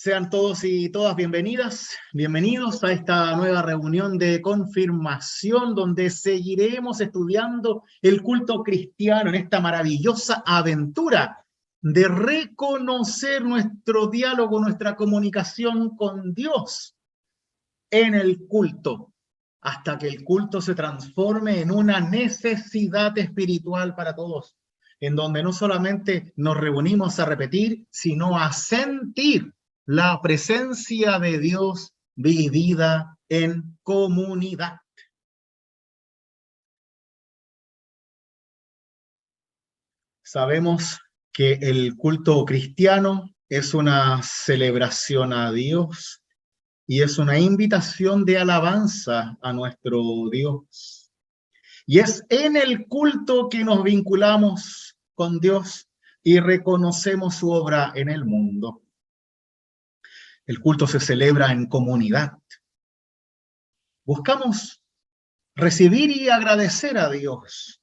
Sean todos y todas bienvenidas, bienvenidos a esta nueva reunión de confirmación donde seguiremos estudiando el culto cristiano en esta maravillosa aventura de reconocer nuestro diálogo, nuestra comunicación con Dios en el culto, hasta que el culto se transforme en una necesidad espiritual para todos, en donde no solamente nos reunimos a repetir, sino a sentir la presencia de Dios vivida en comunidad. Sabemos que el culto cristiano es una celebración a Dios y es una invitación de alabanza a nuestro Dios. Y es en el culto que nos vinculamos con Dios y reconocemos su obra en el mundo. El culto se celebra en comunidad. Buscamos recibir y agradecer a Dios.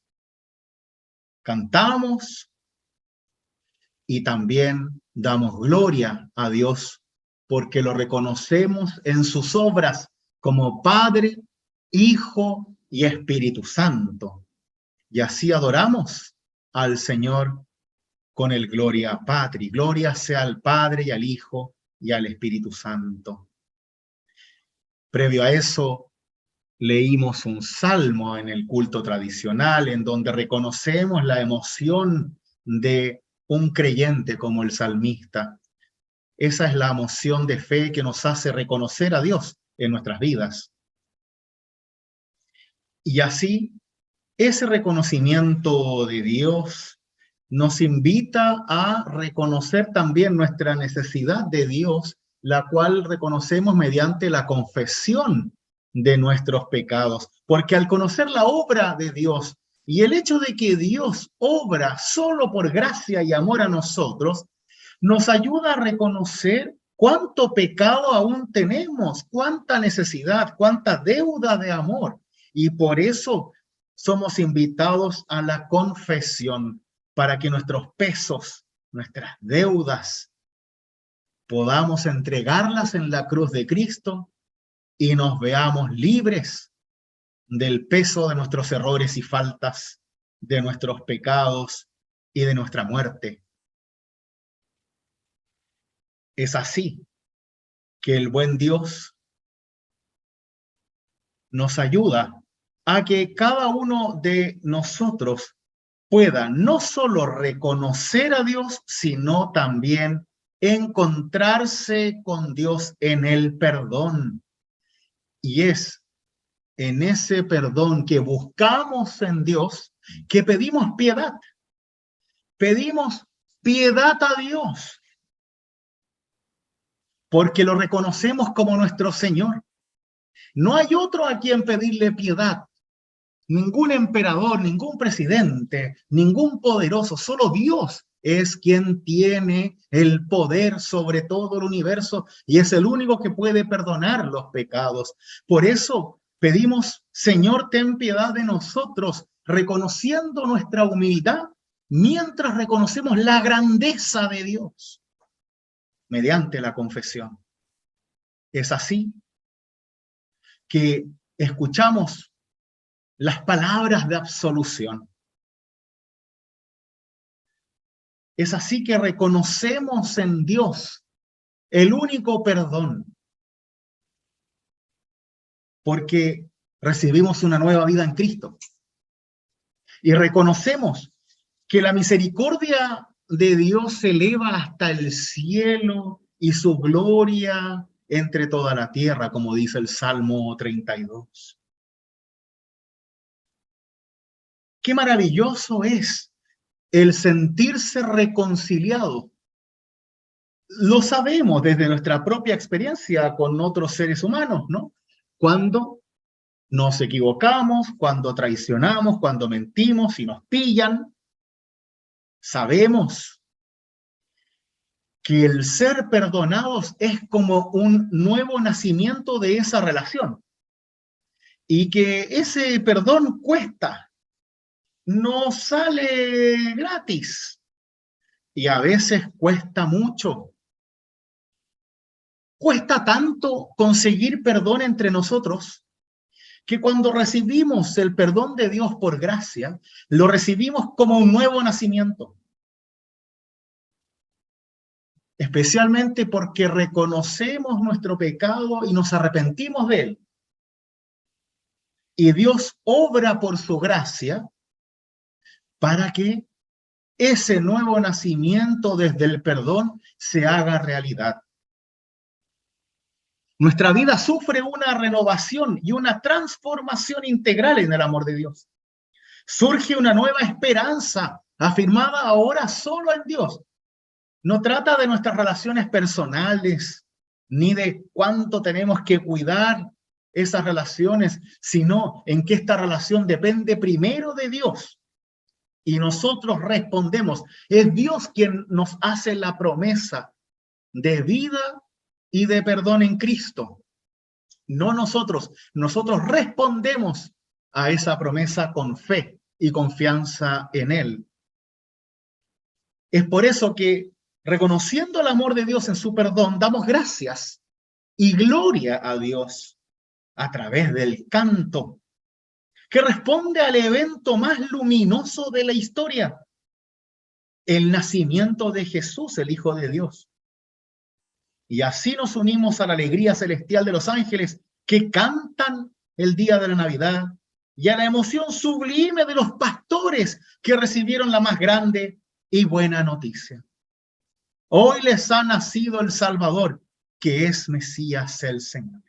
Cantamos y también damos gloria a Dios porque lo reconocemos en sus obras como Padre, Hijo y Espíritu Santo. Y así adoramos al Señor con el Gloria Patri. Gloria sea al Padre y al Hijo y al Espíritu Santo. Previo a eso, leímos un salmo en el culto tradicional en donde reconocemos la emoción de un creyente como el salmista. Esa es la emoción de fe que nos hace reconocer a Dios en nuestras vidas. Y así, ese reconocimiento de Dios nos invita a reconocer también nuestra necesidad de Dios, la cual reconocemos mediante la confesión de nuestros pecados. Porque al conocer la obra de Dios y el hecho de que Dios obra solo por gracia y amor a nosotros, nos ayuda a reconocer cuánto pecado aún tenemos, cuánta necesidad, cuánta deuda de amor. Y por eso somos invitados a la confesión para que nuestros pesos, nuestras deudas, podamos entregarlas en la cruz de Cristo y nos veamos libres del peso de nuestros errores y faltas, de nuestros pecados y de nuestra muerte. Es así que el buen Dios nos ayuda a que cada uno de nosotros pueda no solo reconocer a Dios, sino también encontrarse con Dios en el perdón. Y es en ese perdón que buscamos en Dios que pedimos piedad. Pedimos piedad a Dios porque lo reconocemos como nuestro Señor. No hay otro a quien pedirle piedad. Ningún emperador, ningún presidente, ningún poderoso, solo Dios es quien tiene el poder sobre todo el universo y es el único que puede perdonar los pecados. Por eso pedimos, Señor, ten piedad de nosotros, reconociendo nuestra humildad mientras reconocemos la grandeza de Dios mediante la confesión. Es así que escuchamos las palabras de absolución. Es así que reconocemos en Dios el único perdón, porque recibimos una nueva vida en Cristo. Y reconocemos que la misericordia de Dios se eleva hasta el cielo y su gloria entre toda la tierra, como dice el Salmo 32. Qué maravilloso es el sentirse reconciliado. Lo sabemos desde nuestra propia experiencia con otros seres humanos, ¿no? Cuando nos equivocamos, cuando traicionamos, cuando mentimos y nos pillan, sabemos que el ser perdonados es como un nuevo nacimiento de esa relación y que ese perdón cuesta, no sale gratis y a veces cuesta mucho. cuesta tanto conseguir perdón entre nosotros que cuando recibimos el perdón de Dios por gracia, lo recibimos como un nuevo nacimiento. Especialmente porque reconocemos nuestro pecado y nos arrepentimos de él. Y Dios obra por su gracia para que ese nuevo nacimiento desde el perdón se haga realidad. Nuestra vida sufre una renovación y una transformación integral en el amor de Dios. Surge una nueva esperanza, afirmada ahora solo en Dios. No trata de nuestras relaciones personales, ni de cuánto tenemos que cuidar esas relaciones, sino en que esta relación depende primero de Dios. Y nosotros respondemos. Es Dios quien nos hace la promesa de vida y de perdón en Cristo. No nosotros. Nosotros respondemos a esa promesa con fe y confianza en Él. Es por eso que, reconociendo el amor de Dios en su perdón, damos gracias y gloria a Dios a través del canto, que responde al evento más luminoso de la historia, el nacimiento de Jesús, el Hijo de Dios. Y así nos unimos a la alegría celestial de los ángeles que cantan el día de la Navidad y a la emoción sublime de los pastores que recibieron la más grande y buena noticia. Hoy les ha nacido el Salvador, que es Mesías el Señor.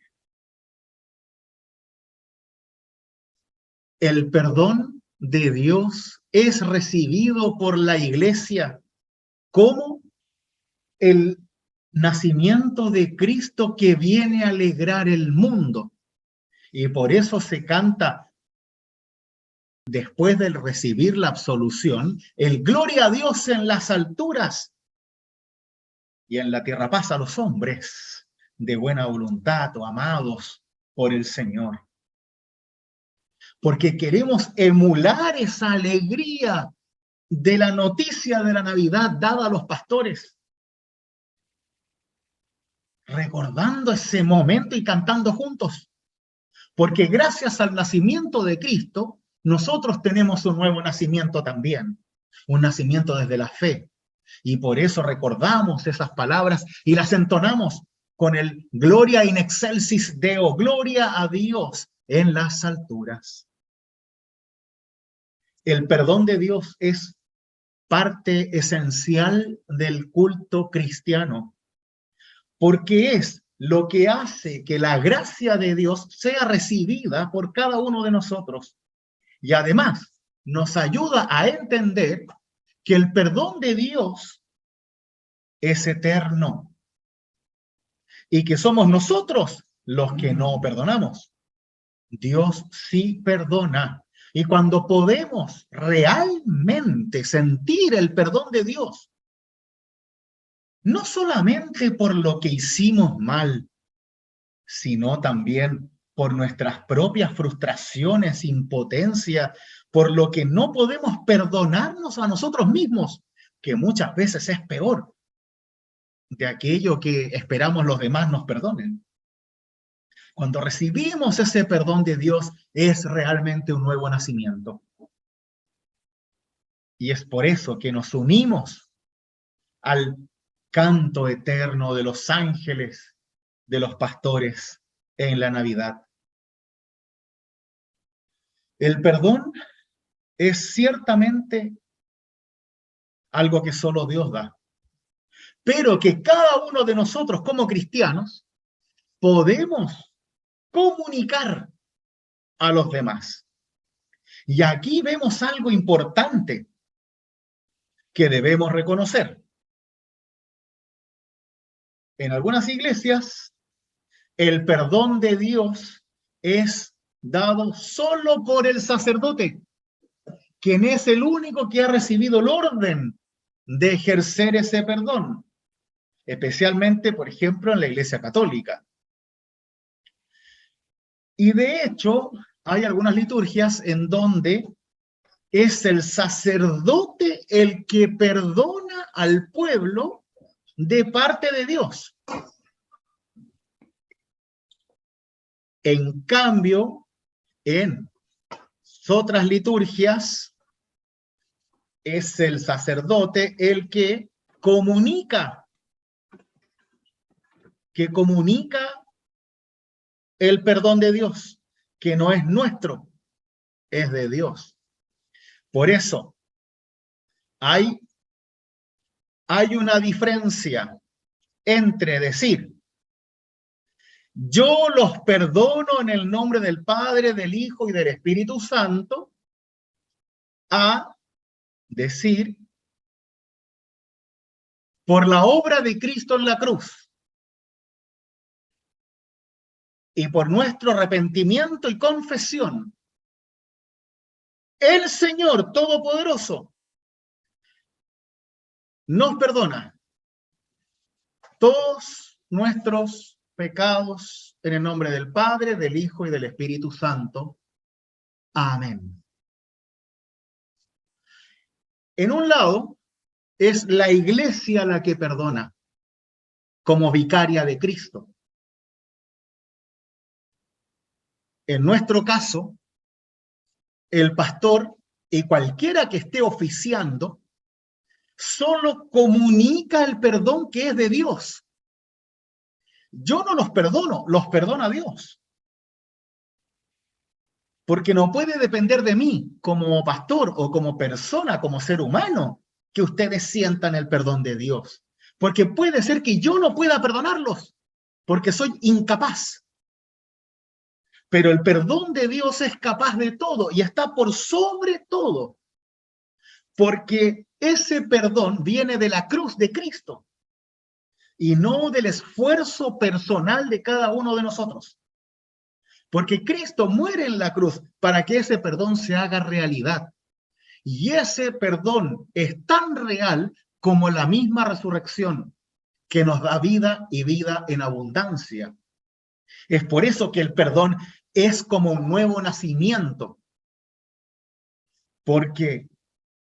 El perdón de Dios es recibido por la Iglesia como el nacimiento de Cristo que viene a alegrar el mundo. Y por eso se canta, después de recibir la absolución, el gloria a Dios en las alturas y en la tierra paz a los hombres de buena voluntad o amados por el Señor. Porque queremos emular esa alegría de la noticia de la Navidad dada a los pastores, recordando ese momento y cantando juntos. Porque gracias al nacimiento de Cristo, nosotros tenemos un nuevo nacimiento también, un nacimiento desde la fe. Y por eso recordamos esas palabras y las entonamos con el Gloria in excelsis Deo, gloria a Dios en las alturas. El perdón de Dios es parte esencial del culto cristiano, porque es lo que hace que la gracia de Dios sea recibida por cada uno de nosotros. Y además nos ayuda a entender que el perdón de Dios es eterno y que somos nosotros los que no perdonamos. Dios sí perdona. Y cuando podemos realmente sentir el perdón de Dios, no solamente por lo que hicimos mal, sino también por nuestras propias frustraciones, impotencia, por lo que no podemos perdonarnos a nosotros mismos, que muchas veces es peor de aquello que esperamos los demás nos perdonen. Cuando recibimos ese perdón de Dios, es realmente un nuevo nacimiento. Y es por eso que nos unimos al canto eterno de los ángeles, de los pastores en la Navidad. El perdón es ciertamente algo que solo Dios da, pero que cada uno de nosotros como cristianos podemos comunicar a los demás. Y aquí vemos algo importante que debemos reconocer. En algunas iglesias, el perdón de Dios es dado solo por el sacerdote, quien es el único que ha recibido el orden de ejercer ese perdón, especialmente, por ejemplo, en la Iglesia Católica. Y de hecho, hay algunas liturgias en donde es el sacerdote el que perdona al pueblo de parte de Dios. En cambio, en otras liturgias, es el sacerdote el que comunica el perdón de Dios, que no es nuestro, es de Dios. Por eso, hay una diferencia entre decir, yo los perdono en el nombre del Padre, del Hijo y del Espíritu Santo, a decir, por la obra de Cristo en la cruz y por nuestro arrepentimiento y confesión, el Señor Todopoderoso nos perdona todos nuestros pecados en el nombre del Padre, del Hijo y del Espíritu Santo. Amén. En un lado, es la iglesia la que perdona, como vicaria de Cristo. En nuestro caso, el pastor y cualquiera que esté oficiando, solo comunica el perdón que es de Dios. Yo no los perdono, los perdona Dios. Porque no puede depender de mí como pastor o como persona, como ser humano, que ustedes sientan el perdón de Dios. Porque puede ser que yo no pueda perdonarlos, porque soy incapaz. Pero el perdón de Dios es capaz de todo y está por sobre todo. Porque ese perdón viene de la cruz de Cristo y no del esfuerzo personal de cada uno de nosotros. Porque Cristo muere en la cruz para que ese perdón se haga realidad. Y ese perdón es tan real como la misma resurrección que nos da vida y vida en abundancia. Es por eso que el perdón es como un nuevo nacimiento. Porque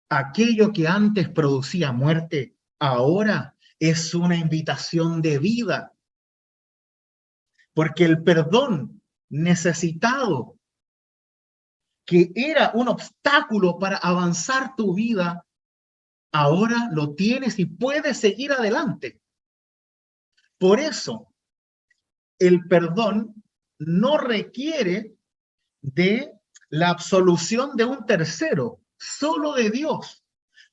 aquello que antes producía muerte, ahora es una invitación de vida. Porque el perdón necesitado, que era un obstáculo para avanzar tu vida, ahora lo tienes y puedes seguir adelante. Por eso, el perdón no requiere de la absolución de un tercero, solo de Dios.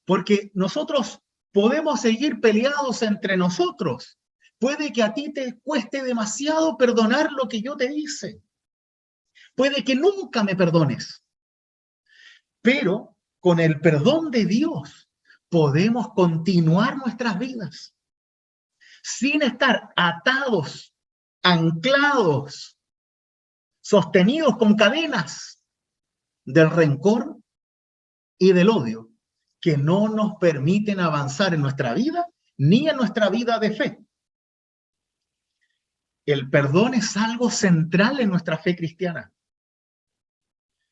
Porque nosotros podemos seguir peleados entre nosotros. Puede que a ti te cueste demasiado perdonar lo que yo te hice. Puede que nunca me perdones. Pero con el perdón de Dios podemos continuar nuestras vidas sin estar atados, anclados, sostenidos con cadenas del rencor y del odio que no nos permiten avanzar en nuestra vida ni en nuestra vida de fe. El perdón es algo central en nuestra fe cristiana.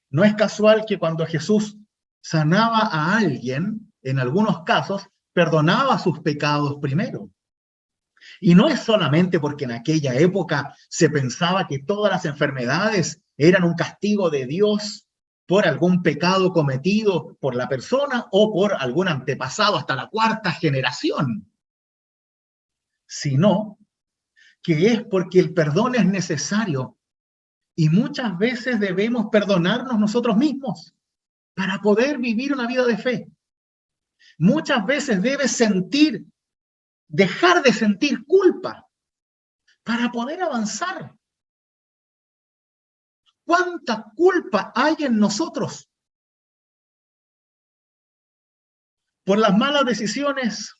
No es casual que cuando Jesús sanaba a alguien, en algunos casos, perdonaba sus pecados primero. Y no es solamente porque en aquella época se pensaba que todas las enfermedades eran un castigo de Dios por algún pecado cometido por la persona o por algún antepasado hasta la cuarta generación, sino que es porque el perdón es necesario y muchas veces debemos perdonarnos nosotros mismos para poder vivir una vida de fe. Muchas veces debes dejar de sentir culpa para poder avanzar. ¿Cuánta culpa hay en nosotros? Por las malas decisiones,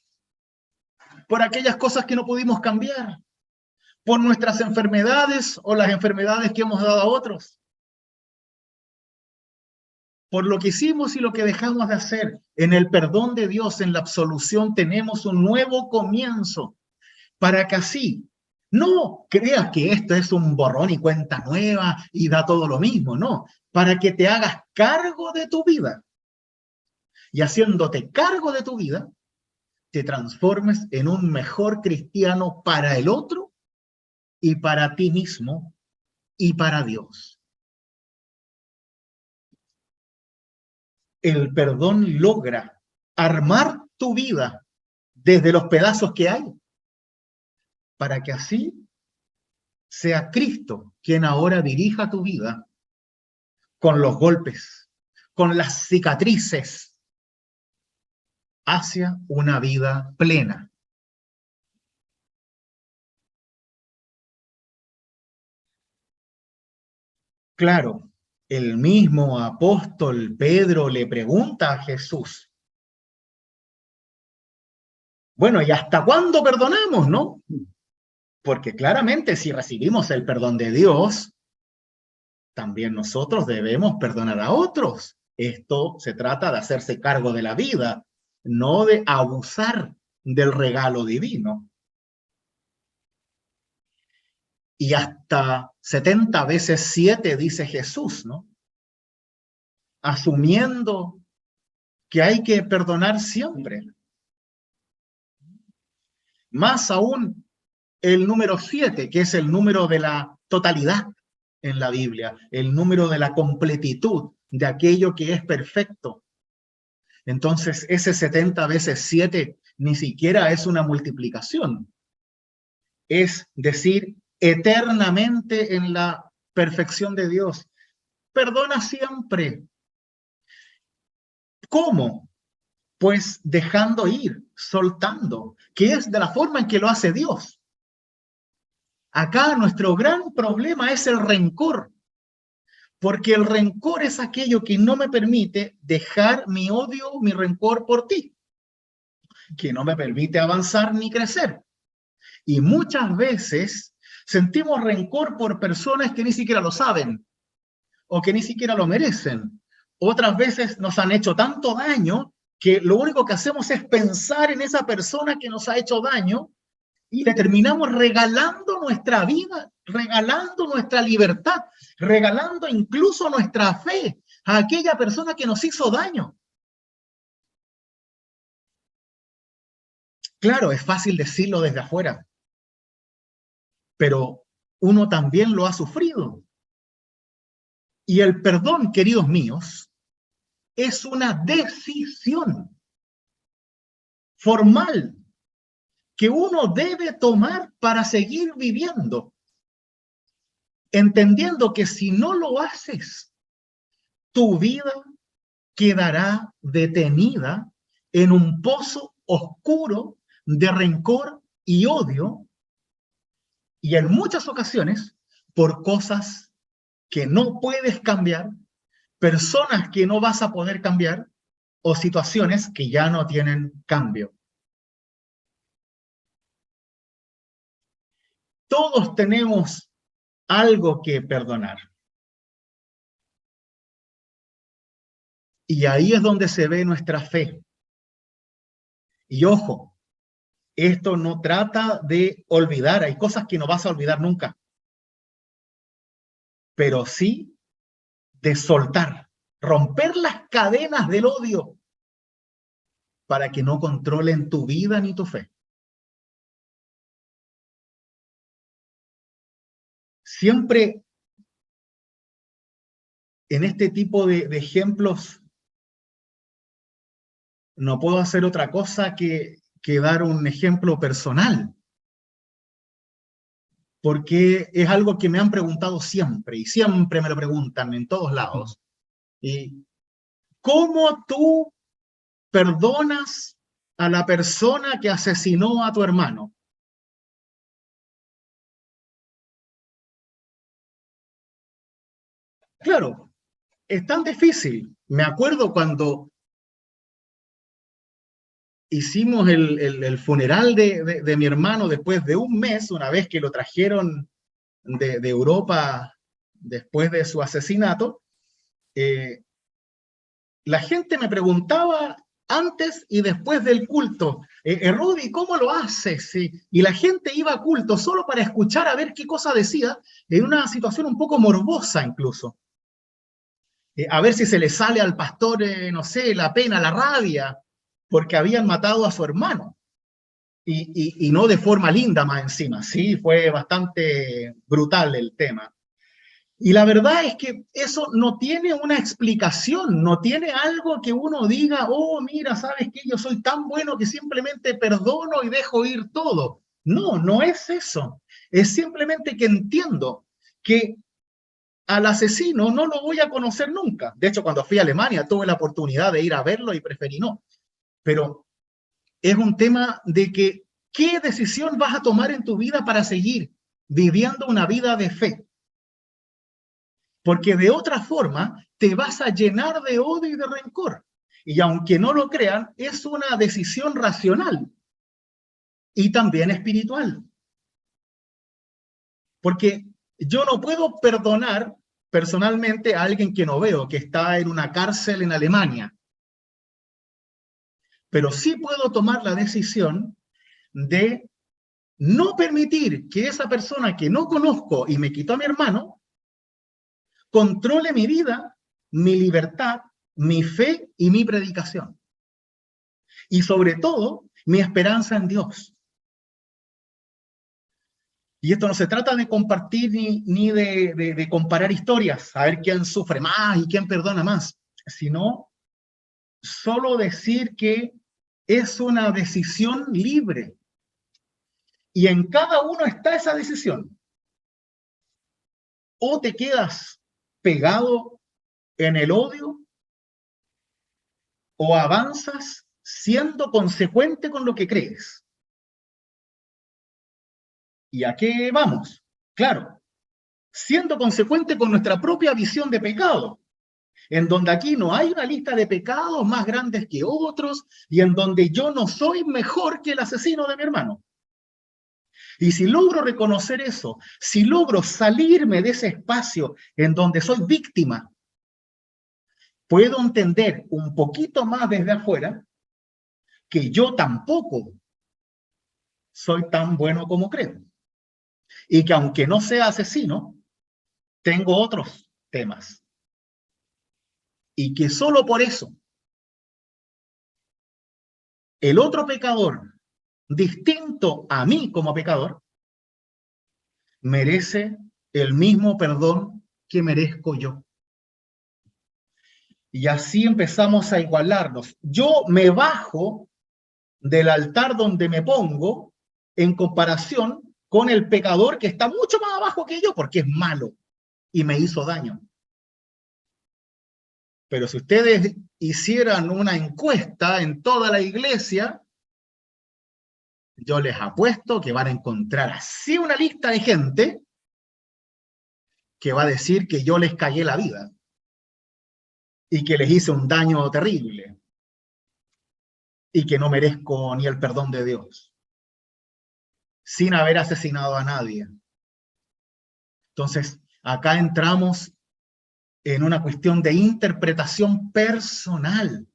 por aquellas cosas que no pudimos cambiar, por nuestras enfermedades o las enfermedades que hemos dado a otros, por lo que hicimos y lo que dejamos de hacer. En el perdón de Dios, en la absolución, tenemos un nuevo comienzo, para que así no creas que esto es un borrón y cuenta nueva y da todo lo mismo, no, para que te hagas cargo de tu vida y haciéndote cargo de tu vida, te transformes en un mejor cristiano para el otro y para ti mismo y para Dios. El perdón logra armar tu vida desde los pedazos que hay, para que así sea Cristo quien ahora dirija tu vida con los golpes, con las cicatrices, hacia una vida plena. Claro, el mismo apóstol Pedro le pregunta a Jesús, bueno, ¿y hasta cuándo perdonamos, no? Porque claramente si recibimos el perdón de Dios, también nosotros debemos perdonar a otros. Esto se trata de hacerse cargo de la vida, no de abusar del regalo divino. Y hasta 70 veces 7 dice Jesús, ¿no? Asumiendo que hay que perdonar siempre. Más aún el número 7, que es el número de la totalidad en la Biblia, el número de la completitud, de aquello que es perfecto. Entonces, ese 70 veces 7 ni siquiera es una multiplicación. Es decir, eternamente en la perfección de Dios. Perdona siempre. ¿Cómo? Pues dejando ir, soltando, que es de la forma en que lo hace Dios. Acá nuestro gran problema es el rencor, porque el rencor es aquello que no me permite dejar mi odio, mi rencor por ti, que no me permite avanzar ni crecer. Y muchas veces sentimos rencor por personas que ni siquiera lo saben o que ni siquiera lo merecen. Otras veces nos han hecho tanto daño que lo único que hacemos es pensar en esa persona que nos ha hecho daño y le terminamos regalando nuestra vida, regalando nuestra libertad, regalando incluso nuestra fe a aquella persona que nos hizo daño. Claro, es fácil decirlo desde afuera, pero uno también lo ha sufrido. Y el perdón, queridos míos, es una decisión formal que uno debe tomar para seguir viviendo, entendiendo que si no lo haces, tu vida quedará detenida en un pozo oscuro de rencor y odio, y en muchas ocasiones por cosas que no puedes cambiar, personas que no vas a poder cambiar o situaciones que ya no tienen cambio. Todos tenemos algo que perdonar. Y ahí es donde se ve nuestra fe. Y ojo, esto no trata de olvidar, hay cosas que no vas a olvidar nunca, pero sí de soltar, romper las cadenas del odio para que no controlen tu vida ni tu fe. Siempre en este tipo de ejemplos no puedo hacer otra cosa que dar un ejemplo personal, porque es algo que me han preguntado siempre, y siempre me lo preguntan en todos lados. Y ¿cómo tú perdonas a la persona que asesinó a tu hermano? Claro, es tan difícil. Me acuerdo cuando hicimos el funeral de mi hermano después de un mes, una vez que lo trajeron de Europa después de su asesinato, la gente me preguntaba antes y después del culto, Rudy, ¿cómo lo haces? Y la gente iba a culto solo para escuchar a ver qué cosa decía, en una situación un poco morbosa incluso. A ver si se le sale al pastor, no sé, la pena, la rabia, porque habían matado a su hermano. Y no de forma linda más encima, sí, fue bastante brutal el tema. Y la verdad es que eso no tiene una explicación, no tiene algo que uno diga, oh, mira, ¿sabes qué? Yo soy tan bueno que simplemente perdono y dejo ir todo. No, no es eso. Es simplemente que entiendo que al asesino no lo voy a conocer nunca. De hecho, cuando fui a Alemania tuve la oportunidad de ir a verlo y preferí no. Pero es un tema de que, ¿qué decisión vas a tomar en tu vida para seguir viviendo una vida de fe? Porque de otra forma te vas a llenar de odio y de rencor. Y aunque no lo crean, es una decisión racional y también espiritual. Porque yo no puedo perdonar personalmente a alguien que no veo, que está en una cárcel en Alemania. Pero sí puedo tomar la decisión de no permitir que esa persona que no conozco y me quitó a mi hermano, controle mi vida, mi libertad, mi fe y mi predicación. Y sobre todo, mi esperanza en Dios. Y esto no se trata de compartir ni de comparar historias, a ver quién sufre más y quién perdona más, sino solo decir que es una decisión libre. Y en cada uno está esa decisión. O te quedas pegado en el odio, o avanzas siendo consecuente con lo que crees. ¿Y a qué vamos? Claro, siendo consecuente con nuestra propia visión de pecado, en donde aquí no hay una lista de pecados más grandes que otros, y en donde yo no soy mejor que el asesino de mi hermano. Y si logro reconocer eso, si logro salirme de ese espacio en donde soy víctima, puedo entender un poquito más desde afuera que yo tampoco soy tan bueno como creo. Y que aunque no sea asesino, tengo otros temas. Y que solo por eso, el otro pecador, distinto a mí como pecador, merece el mismo perdón que merezco yo. Y así empezamos a igualarnos. Yo me bajo del altar donde me pongo en comparación con el pecador que está mucho más abajo que yo porque es malo y me hizo daño. Pero si ustedes hicieran una encuesta en toda la iglesia, yo les apuesto que van a encontrar así una lista de gente que va a decir que yo les cagué la vida y que les hice un daño terrible y que no merezco ni el perdón de Dios, sin haber asesinado a nadie. Entonces, acá entramos en una cuestión de interpretación personal,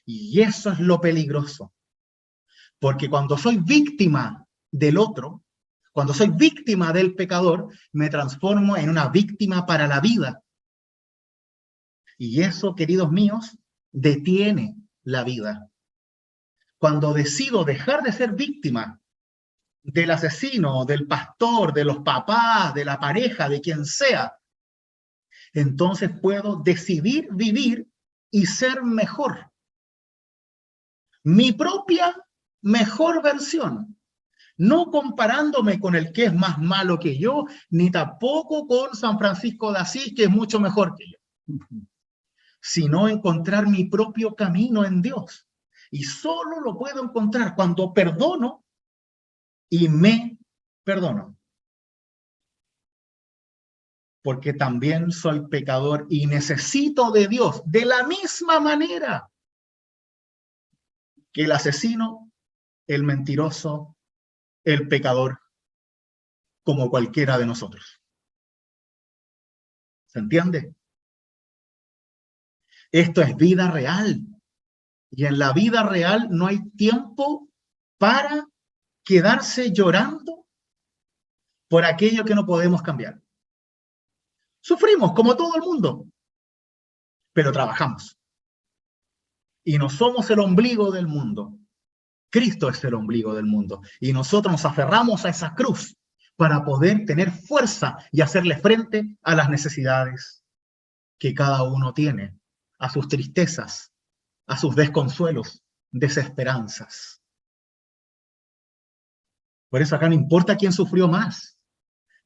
y eso es lo peligroso. Porque cuando soy víctima del otro, cuando soy víctima del pecador, me transformo en una víctima para la vida. Y eso, queridos míos, detiene la vida. Cuando decido dejar de ser víctima del asesino, del pastor, de los papás, de la pareja, de quien sea, entonces puedo decidir vivir y ser mejor. Mi propia mejor versión. No comparándome con el que es más malo que yo, ni tampoco con San Francisco de Asís, que es mucho mejor que yo, sino encontrar mi propio camino en Dios. Y solo lo puedo encontrar cuando perdono y me perdono. Porque también soy pecador y necesito de Dios de la misma manera que el asesino, el mentiroso, el pecador, como cualquiera de nosotros. ¿Se entiende? Esto es vida real. Y en la vida real no hay tiempo para quedarse llorando por aquello que no podemos cambiar. Sufrimos como todo el mundo, pero trabajamos. Y no somos el ombligo del mundo. Cristo es el ombligo del mundo. Y nosotros nos aferramos a esa cruz para poder tener fuerza y hacerle frente a las necesidades que cada uno tiene, a sus tristezas, a sus desconsuelos, desesperanzas. Por eso acá no importa quién sufrió más.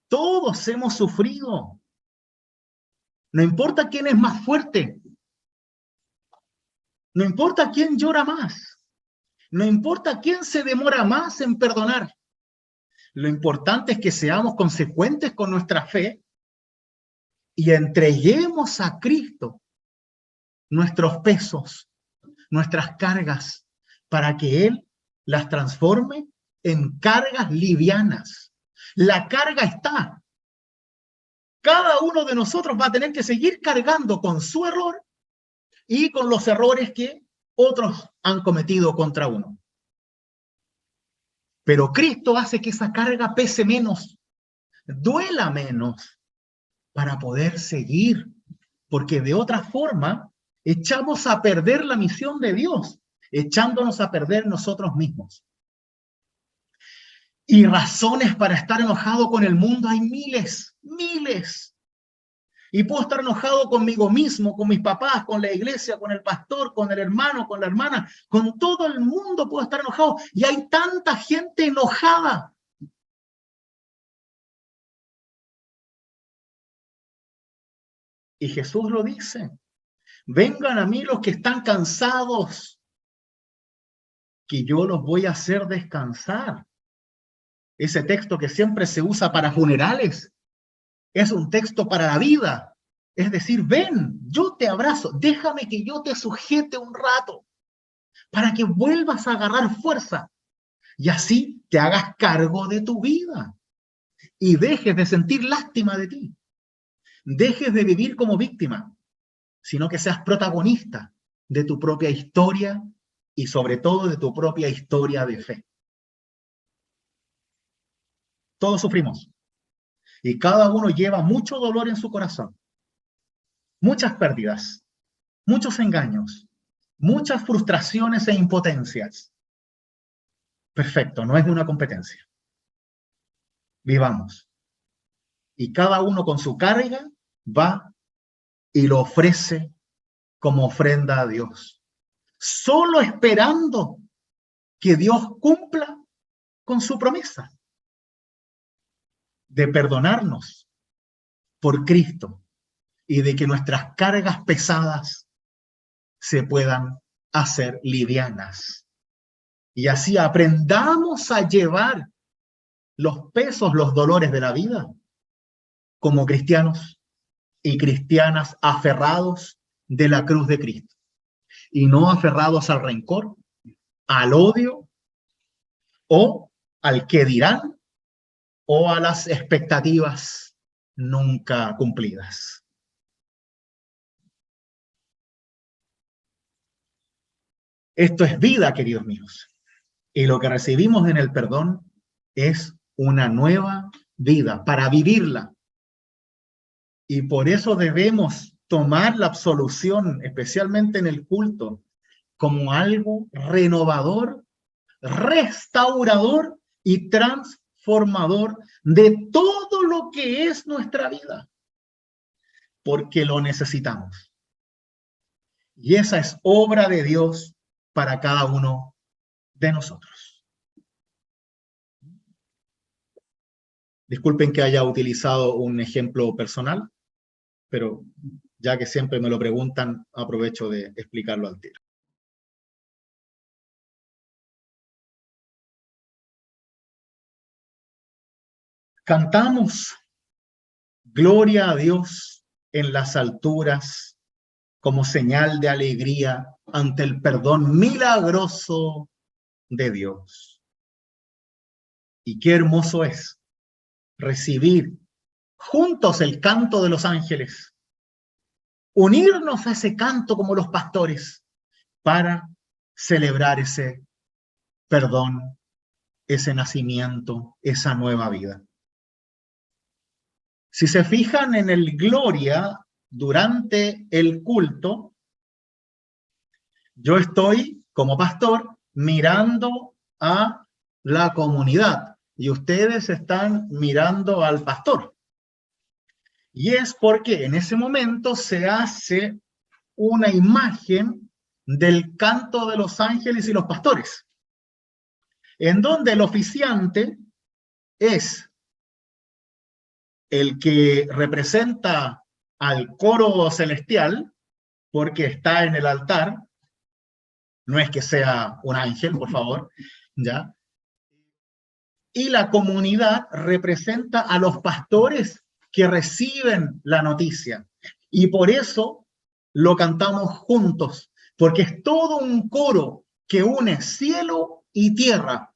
Todos hemos sufrido. No importa quién es más fuerte. No importa quién llora más. No importa quién se demora más en perdonar. Lo importante es que seamos consecuentes con nuestra fe y entreguemos a Cristo nuestros pesos, nuestras cargas, para que Él las transforme en cargas livianas. La carga está. Cada uno de nosotros va a tener que seguir cargando con su error y con los errores que otros han cometido contra uno. Pero Cristo hace que esa carga pese menos, duela menos, para poder seguir, porque de otra forma echamos a perder la misión de Dios, echándonos a perder nosotros mismos. Y razones para estar enojado con el mundo hay miles, miles. Y puedo estar enojado conmigo mismo, con mis papás, con la iglesia, con el pastor, con el hermano, con la hermana, con todo el mundo puedo estar enojado. Y hay tanta gente enojada. Y Jesús lo dice: vengan a mí los que están cansados, que yo los voy a hacer descansar. Ese texto que siempre se usa para funerales es un texto para la vida. Es decir, ven, yo te abrazo, déjame que yo te sujete un rato para que vuelvas a agarrar fuerza y así te hagas cargo de tu vida y dejes de sentir lástima de ti. Dejes de vivir como víctima, sino que seas protagonista de tu propia historia y sobre todo de tu propia historia de fe. Todos sufrimos y cada uno lleva mucho dolor en su corazón, muchas pérdidas, muchos engaños, muchas frustraciones e impotencias. Perfecto, no es una competencia. Vivamos. Y cada uno con su carga va y lo ofrece como ofrenda a Dios, solo esperando que Dios cumpla con su promesa de perdonarnos por Cristo y de que nuestras cargas pesadas se puedan hacer livianas. Y así aprendamos a llevar los pesos, los dolores de la vida como cristianos y cristianas aferrados de la cruz de Cristo y no aferrados al rencor, al odio o al qué dirán o a las expectativas nunca cumplidas. Esto es vida, queridos míos. Y lo que recibimos en el perdón es una nueva vida para vivirla. Y por eso debemos tomar la absolución, especialmente en el culto, como algo renovador, restaurador y transformador de todo lo que es nuestra vida, porque lo necesitamos. Y esa es obra de Dios para cada uno de nosotros. Disculpen que haya utilizado un ejemplo personal, pero ya que siempre me lo preguntan, aprovecho de explicarlo al tiro. Cantamos gloria a Dios en las alturas como señal de alegría ante el perdón milagroso de Dios. Y qué hermoso es recibir juntos el canto de los ángeles, unirnos a ese canto como los pastores para celebrar ese perdón, ese nacimiento, esa nueva vida. Si se fijan en el gloria durante el culto, yo estoy como pastor mirando a la comunidad, y ustedes están mirando al pastor. Y es porque en ese momento se hace una imagen del canto de los ángeles y los pastores, en donde el oficiante es el que representa al coro celestial, porque está en el altar, no es que sea un ángel, por favor, ¿ya? Y la comunidad representa a los pastores que reciben la noticia. Y por eso lo cantamos juntos, porque es todo un coro que une cielo y tierra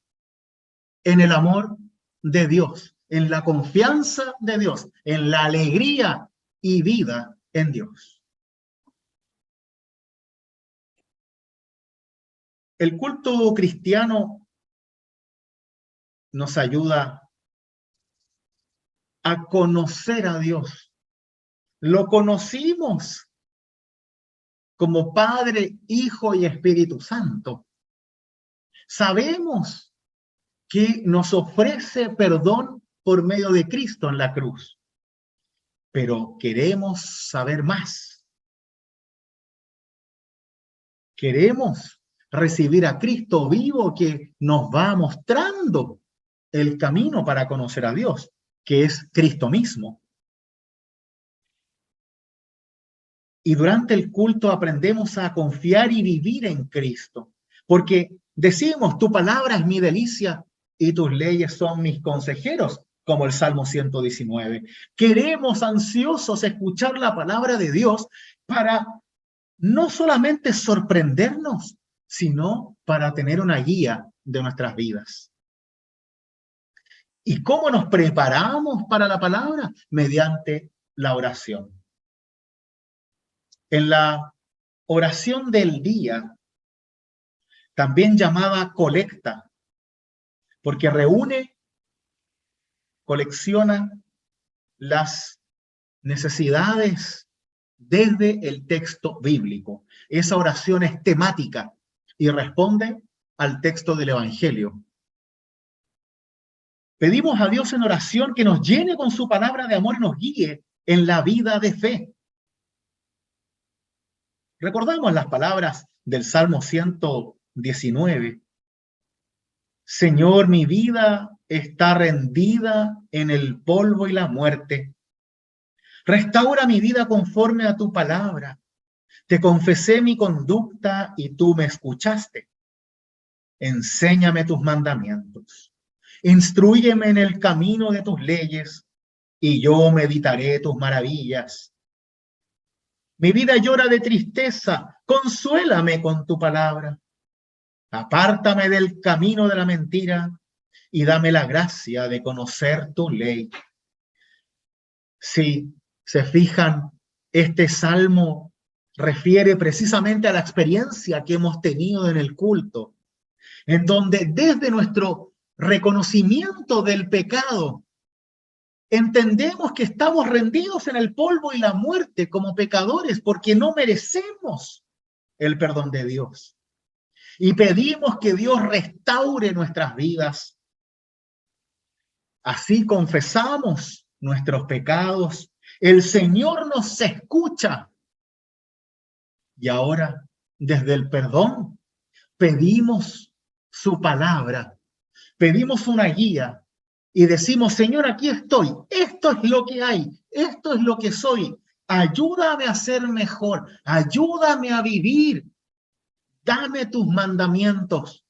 en el amor de Dios, en la confianza de Dios, en la alegría y vida en Dios. El culto cristiano nos ayuda a conocer a Dios. Lo conocimos como Padre, Hijo y Espíritu Santo. Sabemos que nos ofrece perdón por medio de Cristo en la cruz, pero queremos saber más. Queremos recibir a Cristo vivo que nos va mostrando el camino para conocer a Dios, que es Cristo mismo. Y durante el culto aprendemos a confiar y vivir en Cristo, porque decimos, tu palabra es mi delicia y tus leyes son mis consejeros, como el Salmo 119. Queremos ansiosos escuchar la palabra de Dios para no solamente sorprendernos, sino para tener una guía de nuestras vidas. ¿Y cómo nos preparamos para la palabra? Mediante la oración. En la oración del día, también llamada colecta, porque reúne, colecciona las necesidades desde el texto bíblico. Esa oración es temática y responde al texto del Evangelio. Pedimos a Dios en oración que nos llene con su palabra de amor y nos guíe en la vida de fe. Recordamos las palabras del Salmo 119. Señor, mi vida está rendida en el polvo y la muerte. Restaura mi vida conforme a tu palabra. Te confesé mi conducta y tú me escuchaste. Enséñame tus mandamientos. Instrúyeme en el camino de tus leyes y yo meditaré tus maravillas. Mi vida llora de tristeza. Consuélame con tu palabra. Apártame del camino de la mentira y dame la gracia de conocer tu ley. Si se fijan, este salmo refiere precisamente a la experiencia que hemos tenido en el culto, en donde desde nuestro reconocimiento del pecado, entendemos que estamos rendidos en el polvo y la muerte como pecadores porque no merecemos el perdón de Dios. Y pedimos que Dios restaure nuestras vidas. Así confesamos nuestros pecados. El Señor nos escucha. Y ahora, desde el perdón, pedimos su palabra. Pedimos una guía y decimos, Señor, aquí estoy. Esto es lo que hay. Esto es lo que soy. Ayúdame a ser mejor. Ayúdame a vivir. Dame tus mandamientos.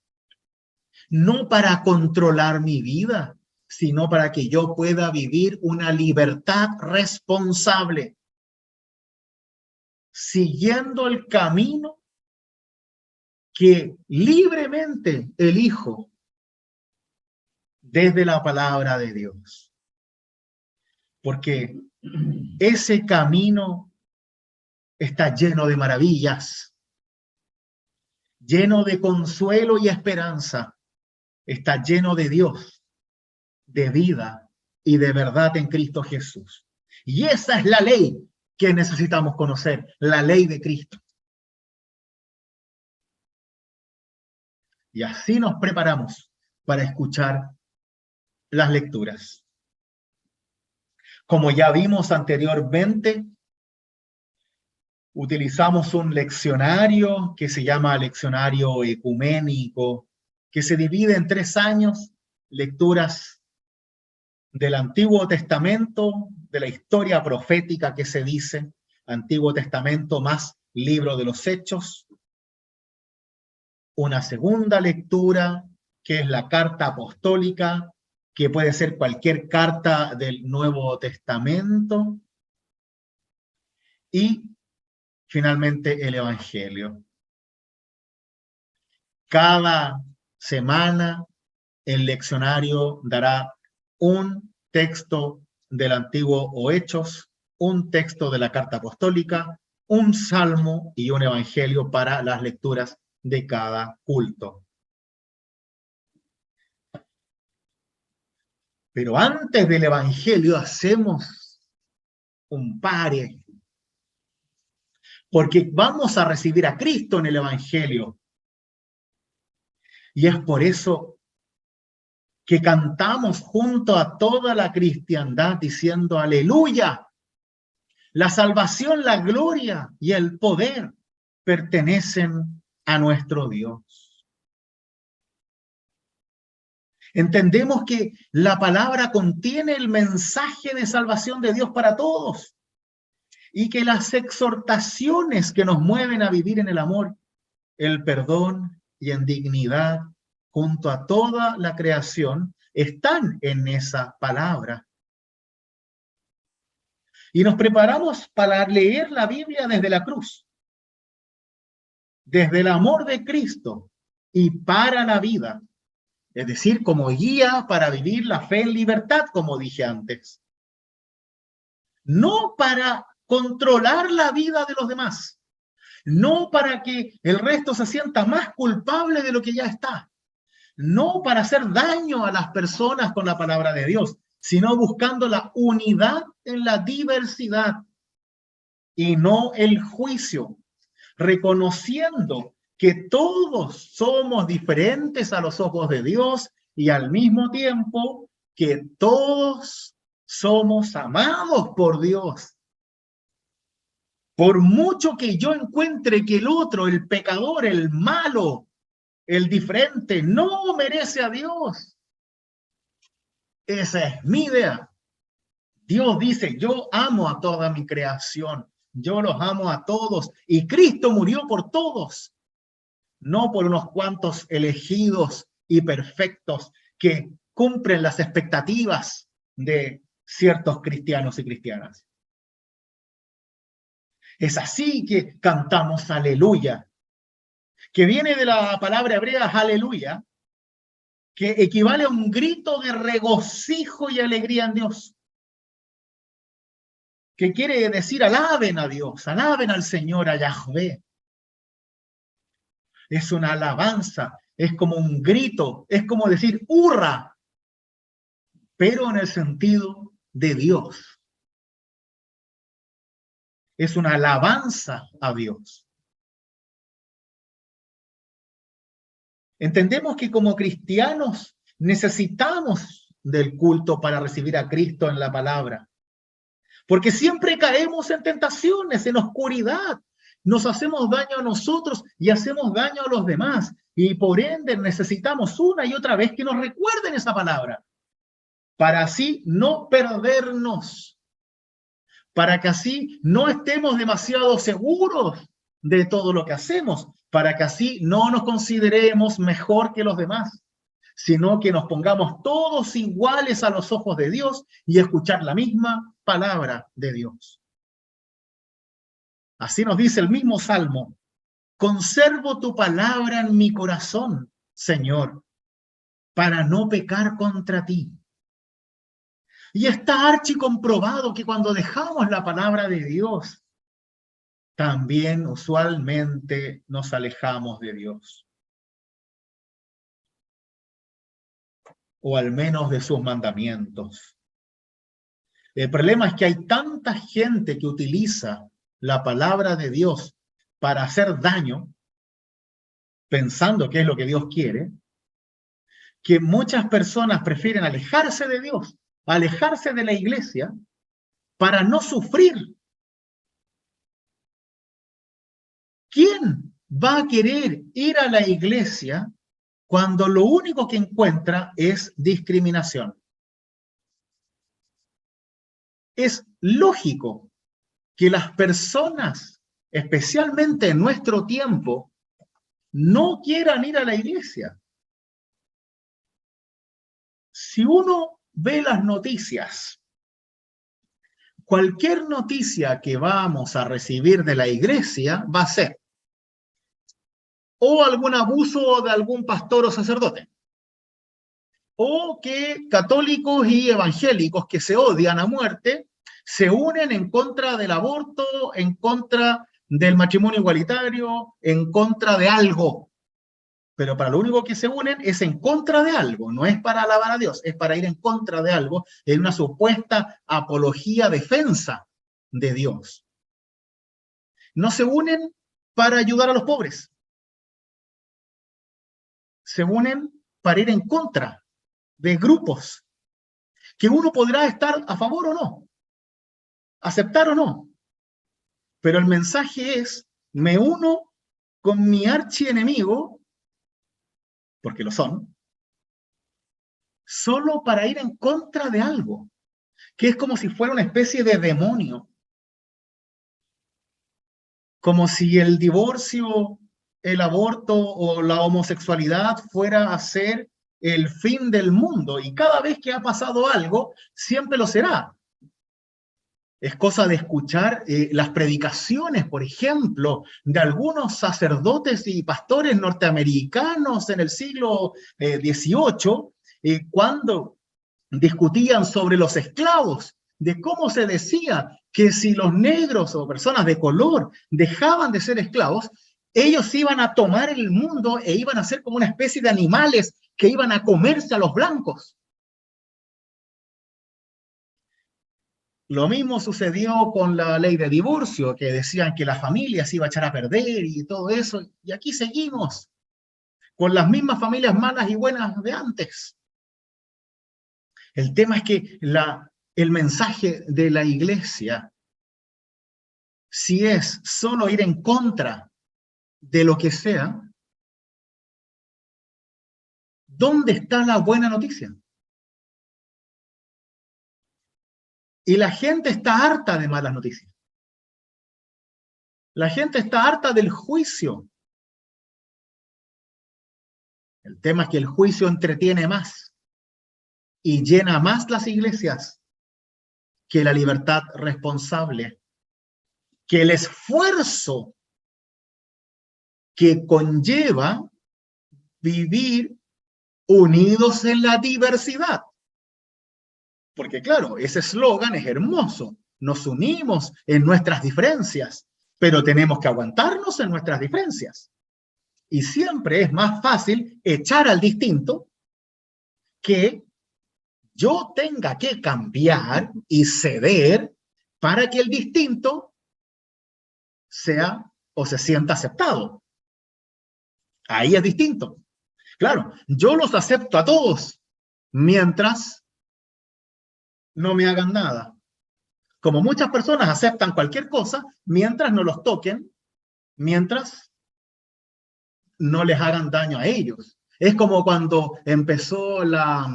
No para controlar mi vida, sino para que yo pueda vivir una libertad responsable, siguiendo el camino que libremente elijo desde la palabra de Dios. Porque ese camino está lleno de maravillas, lleno de consuelo y esperanza, está lleno de Dios, de vida y de verdad en Cristo Jesús. Y esa es la ley que necesitamos conocer, la ley de Cristo. Y así nos preparamos para escuchar las lecturas. Como ya vimos anteriormente, utilizamos un leccionario que se llama leccionario ecuménico, que se divide en 3 años, lecturas del Antiguo Testamento, de la historia profética que se dice, Antiguo Testamento más libro de los Hechos, una segunda lectura que es la carta apostólica, que puede ser cualquier carta del Nuevo Testamento, y finalmente el Evangelio. Cada semana el leccionario dará un texto del Antiguo o Hechos, un texto de la carta apostólica, un salmo y un evangelio para las lecturas de cada culto. Pero antes del evangelio hacemos un pare, porque vamos a recibir a Cristo en el evangelio. Y es por eso que cantamos junto a toda la cristiandad diciendo aleluya. La salvación, la gloria y el poder pertenecen a nuestro Dios. Entendemos que la palabra contiene el mensaje de salvación de Dios para todos y que las exhortaciones que nos mueven a vivir en el amor, el perdón y en dignidad junto a toda la creación están en esa palabra. Y nos preparamos para leer la Biblia desde la cruz, desde el amor de Cristo y para la vida. Es decir, como guía para vivir la fe en libertad, como dije antes. No para controlar la vida de los demás. No para que el resto se sienta más culpable de lo que ya está. No para hacer daño a las personas con la palabra de Dios, sino buscando la unidad en la diversidad y no el juicio, reconociendo que todos somos diferentes a los ojos de Dios y al mismo tiempo que todos somos amados por Dios. Por mucho que yo encuentre que el otro, el pecador, el malo, el diferente, no merece a Dios. Esa es mi idea. Dios dice, yo amo a toda mi creación, yo los amo a todos, y Cristo murió por todos, no por unos cuantos elegidos y perfectos que cumplen las expectativas de ciertos cristianos y cristianas. Es así que cantamos aleluya, que viene de la palabra hebrea aleluya, que equivale a un grito de regocijo y alegría en Dios. Que quiere decir alaben a Dios, alaben al Señor, a Yahvé. Es una alabanza, es como un grito, es como decir hurra, pero en el sentido de Dios. Es una alabanza a Dios. Entendemos que como cristianos necesitamos del culto para recibir a Cristo en la palabra. Porque siempre caemos en tentaciones, en oscuridad. Nos hacemos daño a nosotros y hacemos daño a los demás. Y por ende necesitamos una y otra vez que nos recuerden esa palabra. Para así no perdernos. Para que así no estemos demasiado seguros de todo lo que hacemos. Para que así no nos consideremos mejor que los demás, sino que nos pongamos todos iguales a los ojos de Dios y escuchar la misma palabra de Dios. Así nos dice el mismo Salmo: conservo tu palabra en mi corazón, Señor, para no pecar contra ti. Y está archicomprobado que cuando dejamos la palabra de Dios, también usualmente nos alejamos de Dios. O al menos de sus mandamientos. El problema es que hay tanta gente que utiliza la palabra de Dios para hacer daño, pensando que es lo que Dios quiere, que muchas personas prefieren alejarse de Dios, alejarse de la iglesia, para no sufrir. ¿Quién va a querer ir a la iglesia cuando lo único que encuentra es discriminación? Es lógico que las personas, especialmente en nuestro tiempo, no quieran ir a la iglesia. Si uno ve las noticias, cualquier noticia que vamos a recibir de la iglesia va a ser o algún abuso de algún pastor o sacerdote, o que católicos y evangélicos que se odian a muerte se unen en contra del aborto, en contra del matrimonio igualitario, en contra de algo. Pero para lo único que se unen es en contra de algo, no es para alabar a Dios, es para ir en contra de algo, en una supuesta apología, defensa de Dios. No se unen para ayudar a los pobres, se unen para ir en contra de grupos que uno podrá estar a favor o no, aceptar o no, pero el mensaje es: me uno con mi archienemigo, porque lo son, solo para ir en contra de algo, que es como si fuera una especie de demonio, como si el divorcio, el aborto o la homosexualidad fuera a ser el fin del mundo, y cada vez que ha pasado algo, siempre lo será. Es cosa de escuchar las predicaciones, por ejemplo, de algunos sacerdotes y pastores norteamericanos en el siglo XVIII, cuando discutían sobre los esclavos, de cómo se decía que si los negros o personas de color dejaban de ser esclavos, ellos iban a tomar el mundo e iban a ser como una especie de animales que iban a comerse a los blancos. Lo mismo sucedió con la ley de divorcio, que decían que la familia se iba a echar a perder y todo eso. Y aquí seguimos, con las mismas familias malas y buenas de antes. El tema es que el mensaje de la iglesia, si es solo ir en contra de lo que sea, ¿dónde está la buena noticia? Y la gente está harta de malas noticias. La gente está harta del juicio. El tema es que el juicio entretiene más y llena más las iglesias que la libertad responsable, que el esfuerzo que conlleva vivir unidos en la diversidad. Porque claro, ese eslogan es hermoso. Nos unimos en nuestras diferencias, pero tenemos que aguantarnos en nuestras diferencias. Y siempre es más fácil echar al distinto que yo tenga que cambiar y ceder para que el distinto sea o se sienta aceptado. Ahí es distinto. Claro, yo los acepto a todos mientras no me hagan nada. Como muchas personas aceptan cualquier cosa mientras no los toquen, mientras no les hagan daño a ellos. Es como cuando empezó la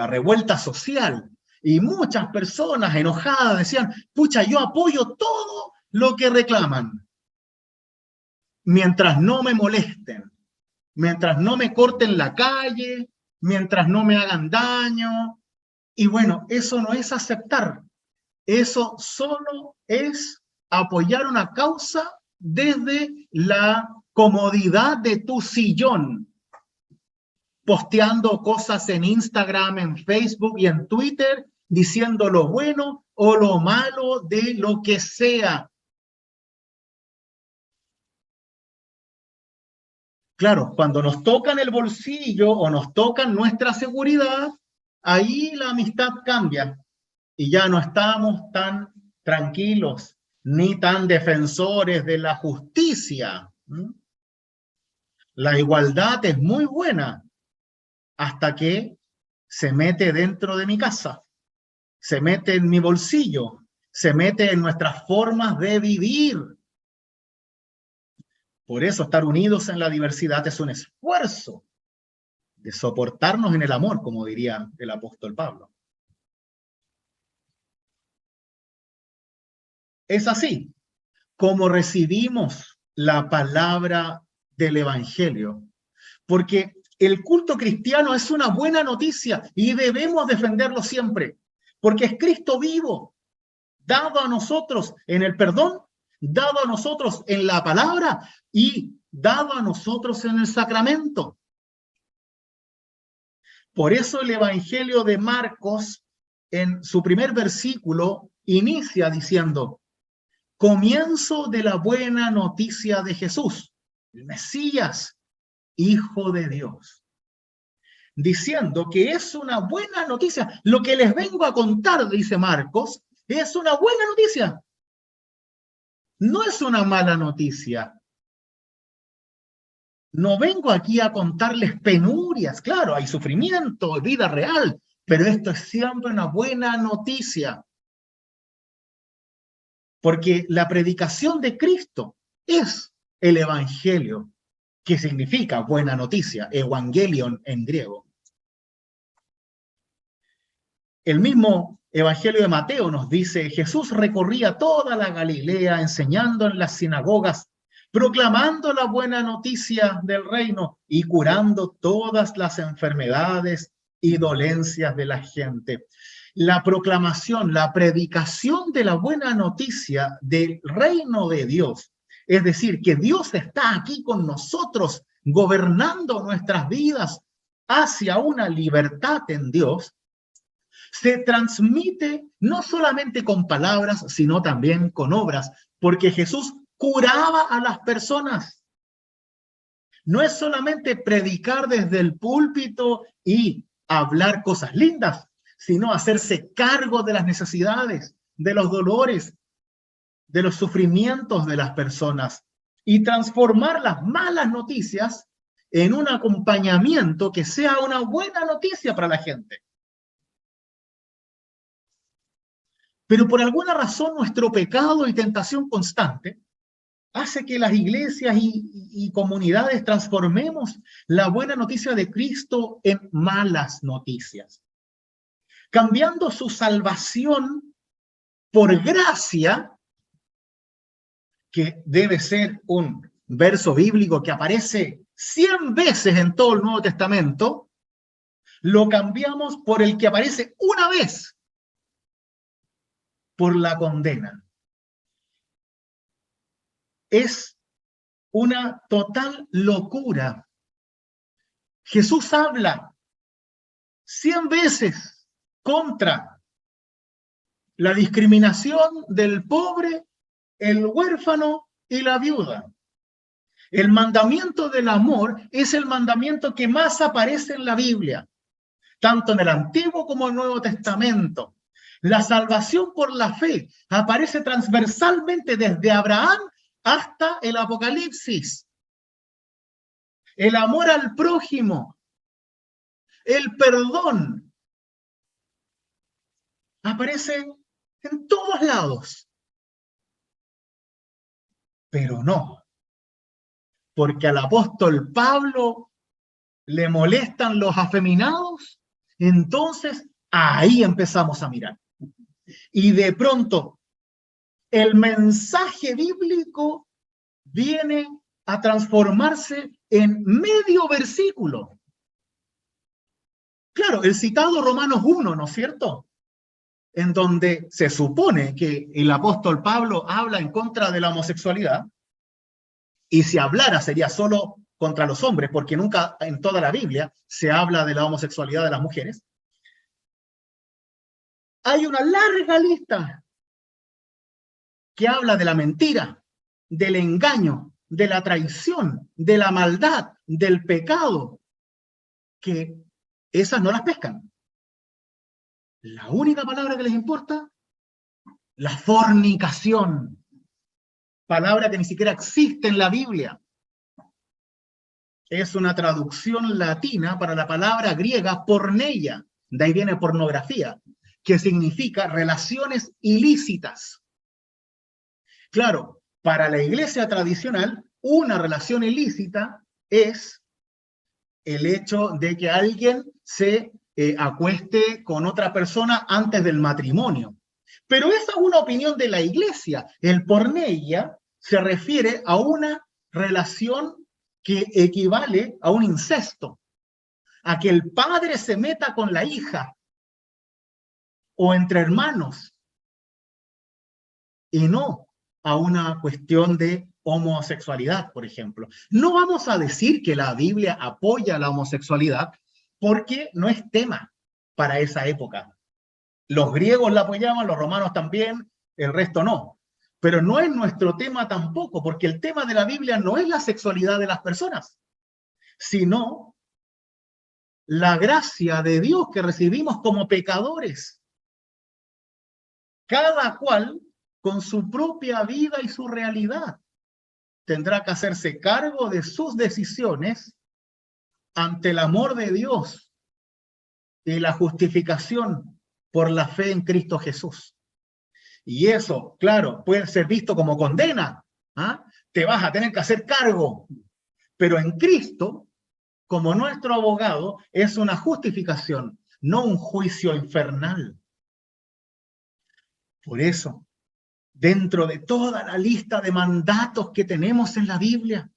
revuelta social y muchas personas enojadas decían: pucha, yo apoyo todo lo que reclaman, mientras no me molesten, mientras no me corten la calle, mientras no me hagan daño. Y bueno, eso no es aceptar, eso solo es apoyar una causa desde la comodidad de tu sillón, posteando cosas en Instagram, en Facebook y en Twitter, diciendo lo bueno o lo malo de lo que sea. Claro, cuando nos tocan el bolsillo o nos tocan nuestra seguridad, ahí la amistad cambia y ya no estamos tan tranquilos ni tan defensores de la justicia. La igualdad es muy buena, hasta que se mete dentro de mi casa, se mete en mi bolsillo, se mete en nuestras formas de vivir. Por eso estar unidos en la diversidad es un esfuerzo de soportarnos en el amor, como diría el apóstol Pablo. Es así como recibimos la palabra del Evangelio, porque el culto cristiano es una buena noticia y debemos defenderlo siempre, porque es Cristo vivo, dado a nosotros en el perdón, dado a nosotros en la palabra y dado a nosotros en el sacramento. Por eso el Evangelio de Marcos, en su primer versículo, inicia diciendo: comienzo de la buena noticia de Jesús, el Mesías, Hijo de Dios. Diciendo que es una buena noticia. Lo que les vengo a contar, dice Marcos, es una buena noticia. No es una mala noticia. No vengo aquí a contarles penurias. Claro, hay sufrimiento, vida real, pero esto es siempre una buena noticia. Porque la predicación de Cristo es el Evangelio, que significa buena noticia, evangelion en griego. El mismo Evangelio de Mateo nos dice: Jesús recorría toda la Galilea, enseñando en las sinagogas, proclamando la buena noticia del reino y curando todas las enfermedades y dolencias de la gente. La proclamación, la predicación de la buena noticia del reino de Dios, es decir, que Dios está aquí con nosotros, gobernando nuestras vidas hacia una libertad en Dios, se transmite no solamente con palabras, sino también con obras, porque Jesús curaba a las personas. No es solamente predicar desde el púlpito y hablar cosas lindas, sino hacerse cargo de las necesidades, de los dolores, de los sufrimientos de las personas y transformar las malas noticias en un acompañamiento que sea una buena noticia para la gente. Pero por alguna razón nuestro pecado y tentación constante hace que las iglesias y comunidades transformemos la buena noticia de Cristo en malas noticias, cambiando su salvación por gracia, que debe ser un verso bíblico que aparece 100 veces en todo el Nuevo Testamento, lo cambiamos por el que aparece una vez, por la condena. Es una total locura. Jesús habla 100 veces contra la discriminación del pobre, el huérfano y la viuda. El mandamiento del amor es el mandamiento que más aparece en la Biblia, tanto en el Antiguo como en el Nuevo Testamento. La salvación por la fe aparece transversalmente desde Abraham hasta el Apocalipsis. El amor al prójimo, el perdón, aparece en todos lados. Pero no, porque al apóstol Pablo le molestan los afeminados, entonces ahí empezamos a mirar. Y de pronto, el mensaje bíblico viene a transformarse en medio versículo. Claro, el citado Romanos 1, ¿no es cierto? En donde se supone que el apóstol Pablo habla en contra de la homosexualidad, y si hablara sería solo contra los hombres, porque nunca en toda la Biblia se habla de la homosexualidad de las mujeres. Hay una larga lista que habla de la mentira, del engaño, de la traición, de la maldad, del pecado, que esas no las pescan. La única palabra que les importa, la fornicación, palabra que ni siquiera existe en la Biblia. es una traducción latina para la palabra griega porneia, de ahí viene pornografía, que significa relaciones ilícitas. Claro, para la iglesia tradicional, una relación ilícita es el hecho de que alguien se acueste con otra persona antes del matrimonio. Pero esa es una opinión de la iglesia. El porneia se refiere a una relación que equivale a un incesto, a que el padre se meta con la hija o entre hermanos, y no a una cuestión de homosexualidad, por ejemplo. No vamos a decir que la Biblia apoya la homosexualidad porque no es tema para esa época. Los griegos la apoyaban, los romanos también, el resto no. Pero no es nuestro tema tampoco, porque el tema de la Biblia no es la sexualidad de las personas, sino la gracia de Dios que recibimos como pecadores. Cada cual con su propia vida y su realidad tendrá que hacerse cargo de sus decisiones ante el amor de Dios y la justificación por la fe en Cristo Jesús. Y eso, claro, puede ser visto como condena. ¿Ah? Te vas a tener que hacer cargo. Pero en Cristo, como nuestro abogado, es una justificación, no un juicio infernal. Por eso, dentro de toda la lista de mandatos que tenemos en la Biblia,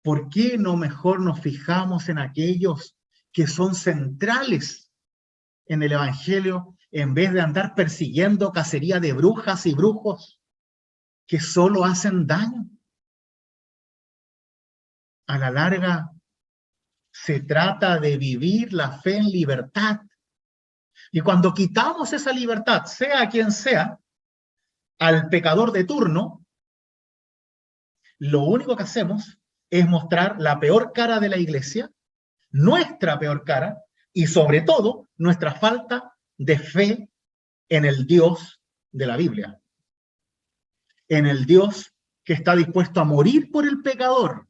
¿por qué no mejor nos fijamos en aquellos que son centrales en el Evangelio, en vez de andar persiguiendo cacería de brujas y brujos que solo hacen daño? A la larga, se trata de vivir la fe en libertad. Y cuando quitamos esa libertad, sea quien sea, al pecador de turno, lo único que hacemos es mostrar la peor cara de la iglesia, nuestra peor cara, y sobre todo, nuestra falta de fe en el Dios de la Biblia. En el Dios que está dispuesto a morir por el pecador,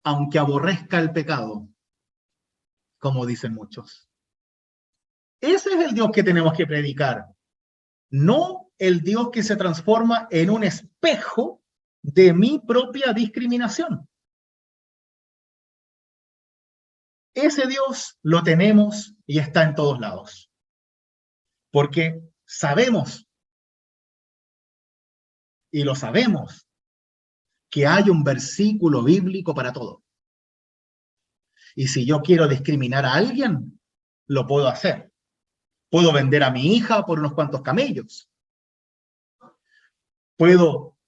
aunque aborrezca el pecado, como dicen muchos. Ese es el Dios que tenemos que predicar, no el Dios que se transforma en un espejo de mi propia discriminación. Ese Dios lo tenemos y está en todos lados, porque sabemos, y lo sabemos, que hay un versículo bíblico para todo. Y si yo quiero discriminar a alguien, lo puedo hacer. Puedo vender a mi hija por unos cuantos camellos. Puedo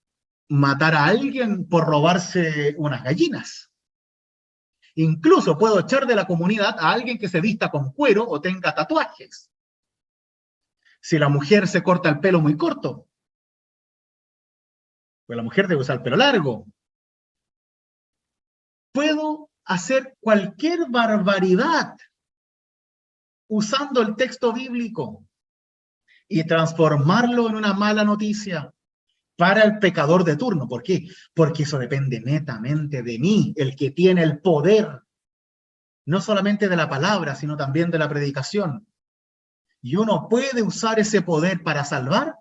matar a alguien por robarse unas gallinas. Incluso puedo echar de la comunidad a alguien que se vista con cuero o tenga tatuajes. Si la mujer se corta el pelo muy corto, pues la mujer debe usar el pelo largo. Puedo hacer cualquier barbaridad usando el texto bíblico y transformarlo en una mala noticia para el pecador de turno. ¿Por qué? Porque eso depende netamente de mí, el que tiene el poder, no solamente de la palabra, sino también de la predicación. Y uno puede usar ese poder para salvar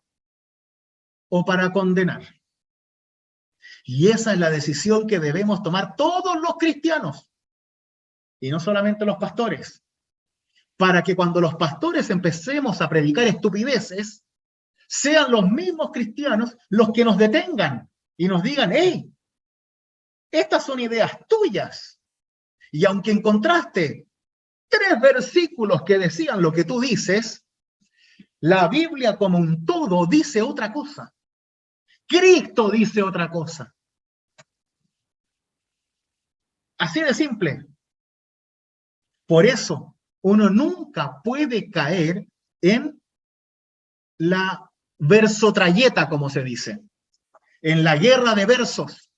o para condenar. Y esa es la decisión que debemos tomar todos los cristianos, y no solamente los pastores, para que cuando los pastores empecemos a predicar estupideces, sean los mismos cristianos los que nos detengan y nos digan: hey, estas son ideas tuyas. Y aunque encontraste 3 versículos que decían lo que tú dices, la Biblia como un todo dice otra cosa. Cristo dice otra cosa. Así de simple. Por eso, uno nunca puede caer en la versotrayeta, como se dice, en la guerra de versos.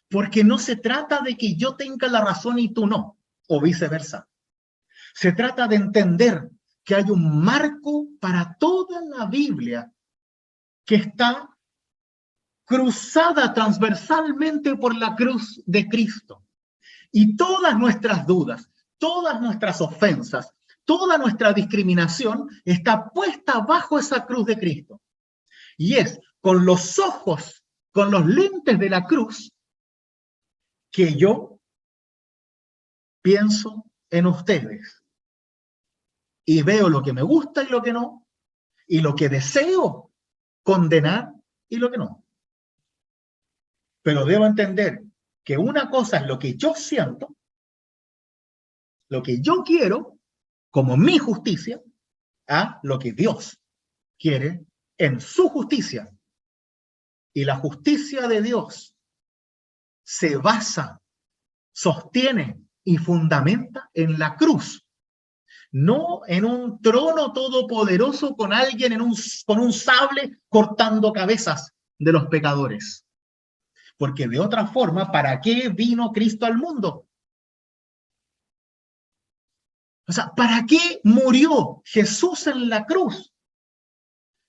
Porque no se trata de que yo tenga la razón y tú no, o viceversa. Se trata de entender que hay un marco para toda la Biblia que está cruzada transversalmente por la cruz de Cristo. Y todas nuestras dudas, todas nuestras ofensas, toda nuestra discriminación está puesta bajo esa cruz de Cristo. Y es con los ojos, con los lentes de la cruz, que yo pienso en ustedes. Y veo lo que me gusta y lo que no, y lo que deseo condenar y lo que no. Pero debo entender que una cosa es lo que yo siento, lo que yo quiero, como mi justicia, a lo que Dios quiere en su justicia. Y la justicia de Dios se basa, sostiene y fundamenta en la cruz, no en un trono todopoderoso con alguien con un sable cortando cabezas de los pecadores. Porque de otra forma, ¿para qué vino Cristo al mundo? O sea, ¿para qué murió Jesús en la cruz?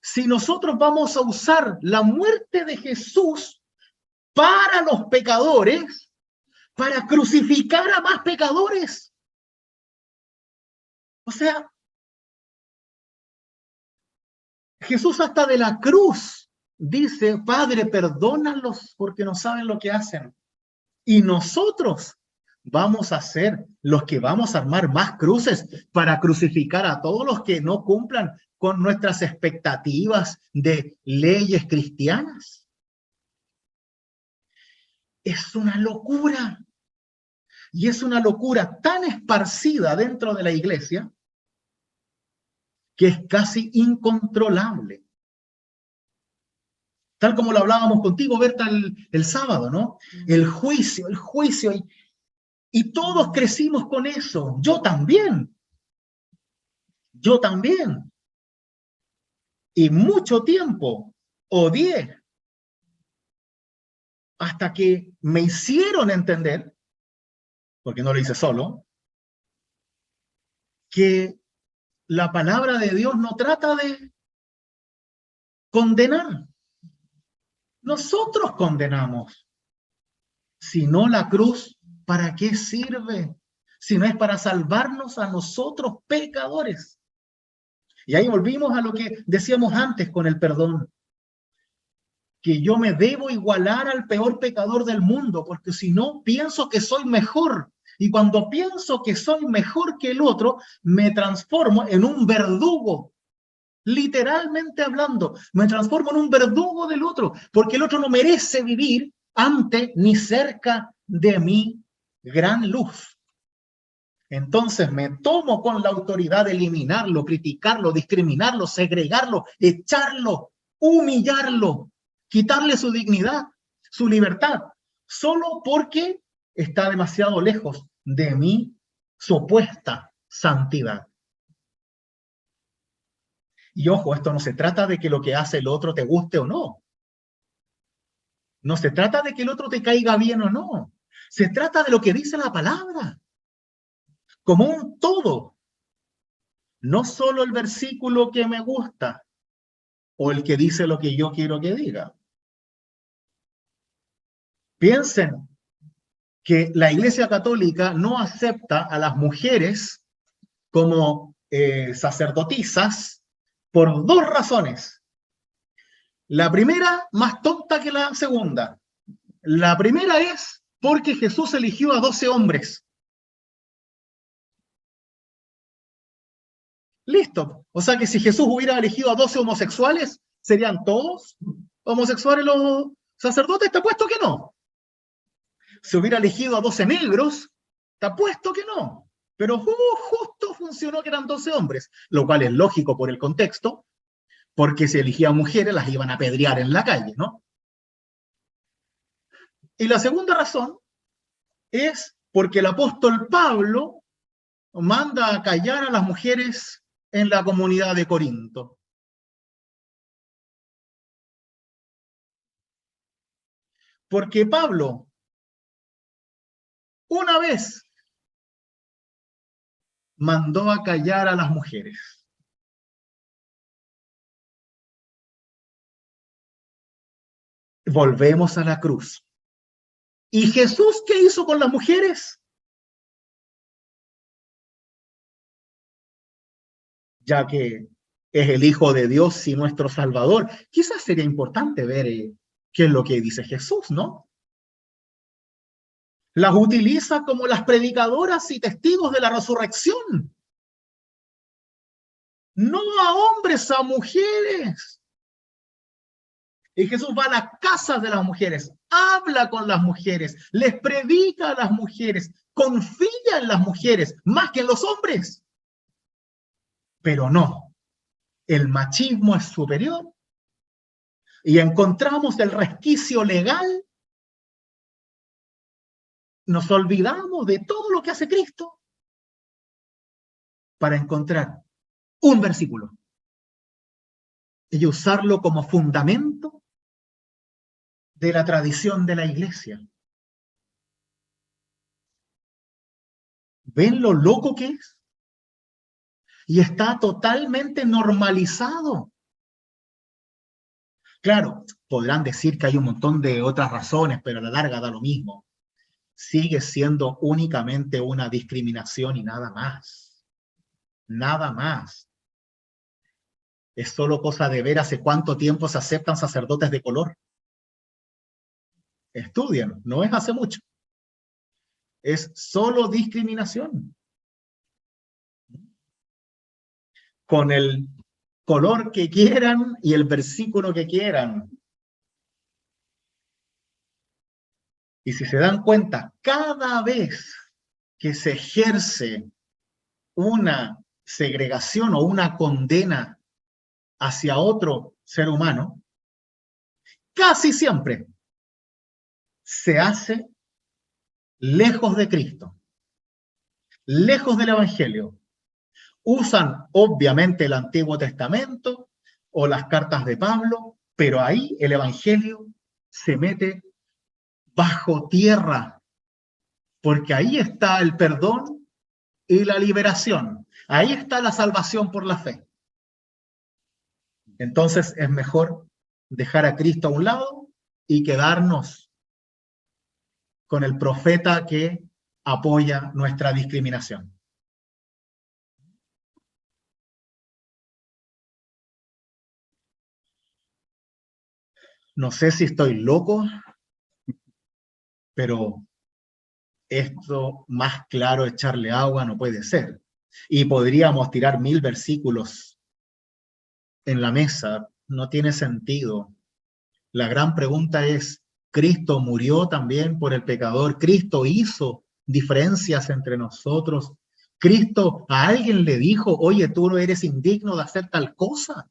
Si nosotros vamos a usar la muerte de Jesús para los pecadores, para crucificar a más pecadores. O sea, Jesús hasta de la cruz dice, Padre, perdónalos porque no saben lo que hacen. Y nosotros vamos a ser los que vamos a armar más cruces para crucificar a todos los que no cumplan con nuestras expectativas de leyes cristianas. Es una locura. Y es una locura tan esparcida dentro de la iglesia que es casi incontrolable. Tal como lo hablábamos contigo, Berta, el sábado, ¿no? El juicio. Y todos crecimos con eso. Yo también. Y mucho tiempo odié hasta que me hicieron entender, porque no lo hice solo, que la palabra de Dios no trata de condenar. Nosotros condenamos. Si no, la cruz, ¿para qué sirve? Si no es para salvarnos a nosotros pecadores. Y ahí volvimos a lo que decíamos antes con el perdón. Que yo me debo igualar al peor pecador del mundo, porque si no, pienso que soy mejor. Y cuando pienso que soy mejor que el otro, me transformo en un verdugo. Literalmente hablando, me transformo en un verdugo del otro, porque el otro no merece vivir ante ni cerca de mi gran luz. Entonces me tomo con la autoridad de eliminarlo, criticarlo, discriminarlo, segregarlo, echarlo, humillarlo, quitarle su dignidad, su libertad, solo porque está demasiado lejos de mi supuesta santidad. Y ojo, esto no se trata de que lo que hace el otro te guste o no. No se trata de que el otro te caiga bien o no. Se trata de lo que dice la palabra, como un todo. No solo el versículo que me gusta o el que dice lo que yo quiero que diga. Piensen que la Iglesia Católica no acepta a las mujeres como sacerdotisas por dos razones. La primera, más tonta que la segunda. La primera es porque Jesús eligió a 12 hombres. Listo. O sea que si Jesús hubiera elegido a 12 homosexuales, ¿serían todos homosexuales los sacerdotes? Te apuesto que no. Si hubiera elegido a 12 negros, te apuesto que no. Pero justo funcionó que eran 12 hombres, lo cual es lógico por el contexto, porque si elegían mujeres las iban a apedrear en la calle, ¿no? Y la segunda razón es porque el apóstol Pablo manda a callar a las mujeres en la comunidad de Corinto. Porque Pablo, una vez, mandó a callar a las mujeres. Volvemos a la cruz. ¿Y Jesús qué hizo con las mujeres? Ya que es el Hijo de Dios y nuestro Salvador, quizás sería importante ver qué es lo que dice Jesús, ¿no? Las utiliza como las predicadoras y testigos de la resurrección. No a hombres, a mujeres. Y Jesús va a las casas de las mujeres, habla con las mujeres, les predica a las mujeres, confía en las mujeres más que en los hombres. Pero no, el machismo es superior y encontramos el resquicio legal. Nos olvidamos de todo lo que hace Cristo para encontrar un versículo y usarlo como fundamento de la tradición de la iglesia. ¿Ven lo loco que es? Y está totalmente normalizado. Claro, podrán decir que hay un montón de otras razones, pero a la larga da lo mismo. Sigue siendo únicamente una discriminación y nada más. Nada más. Es solo cosa de ver hace cuánto tiempo se aceptan sacerdotes de color. Estudian, no es hace mucho. Es solo discriminación. Con el color que quieran y el versículo que quieran. Y si se dan cuenta, cada vez que se ejerce una segregación o una condena hacia otro ser humano, casi siempre se hace lejos de Cristo, lejos del Evangelio. Usan obviamente el Antiguo Testamento o las cartas de Pablo, pero ahí el Evangelio se mete bajo tierra, porque ahí está el perdón y la liberación. Ahí está la salvación por la fe. Entonces es mejor dejar a Cristo a un lado y quedarnos con el profeta que apoya nuestra discriminación. No sé si estoy loco, pero esto más claro echarle agua no puede ser. Y podríamos tirar 1000 versículos en la mesa, no tiene sentido. La gran pregunta es, ¿Cristo murió también por el pecador? ¿Cristo hizo diferencias entre nosotros? ¿Cristo a alguien le dijo, oye, tú no eres indigno de hacer tal cosa?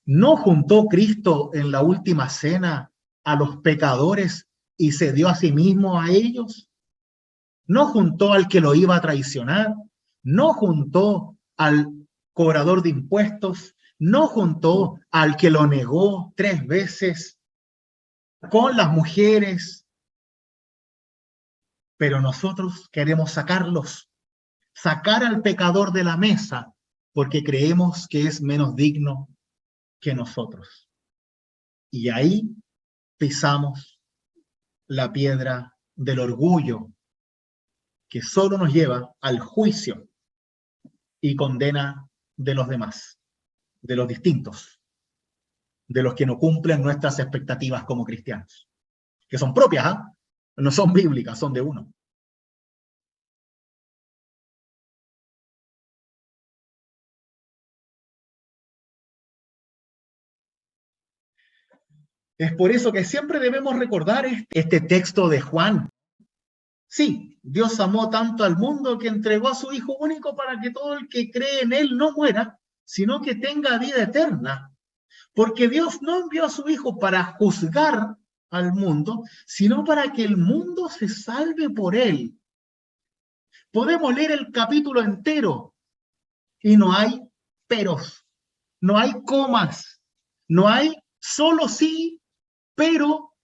¿No juntó Cristo en la última cena a los pecadores y se dio a sí mismo a ellos? ¿No juntó al que lo iba a traicionar? ¿No juntó al cobrador de impuestos? ¿No juntó al que lo negó 3 veces con las mujeres? Pero nosotros queremos sacar al pecador de la mesa, porque creemos que es menos digno que nosotros. Y ahí pisamos la piedra del orgullo, que solo nos lleva al juicio y condena de los demás, de los distintos, de los que no cumplen nuestras expectativas como cristianos, que son propias, ¿ah? No son bíblicas, son de uno. Es por eso que siempre debemos recordar este texto de Juan. Sí, Dios amó tanto al mundo que entregó a su Hijo único para que todo el que cree en Él no muera, sino que tenga vida eterna. Porque Dios no envió a su Hijo para juzgar al mundo, sino para que el mundo se salve por Él. Podemos leer el capítulo entero y no hay peros, no hay comas, no hay solo sí, pero,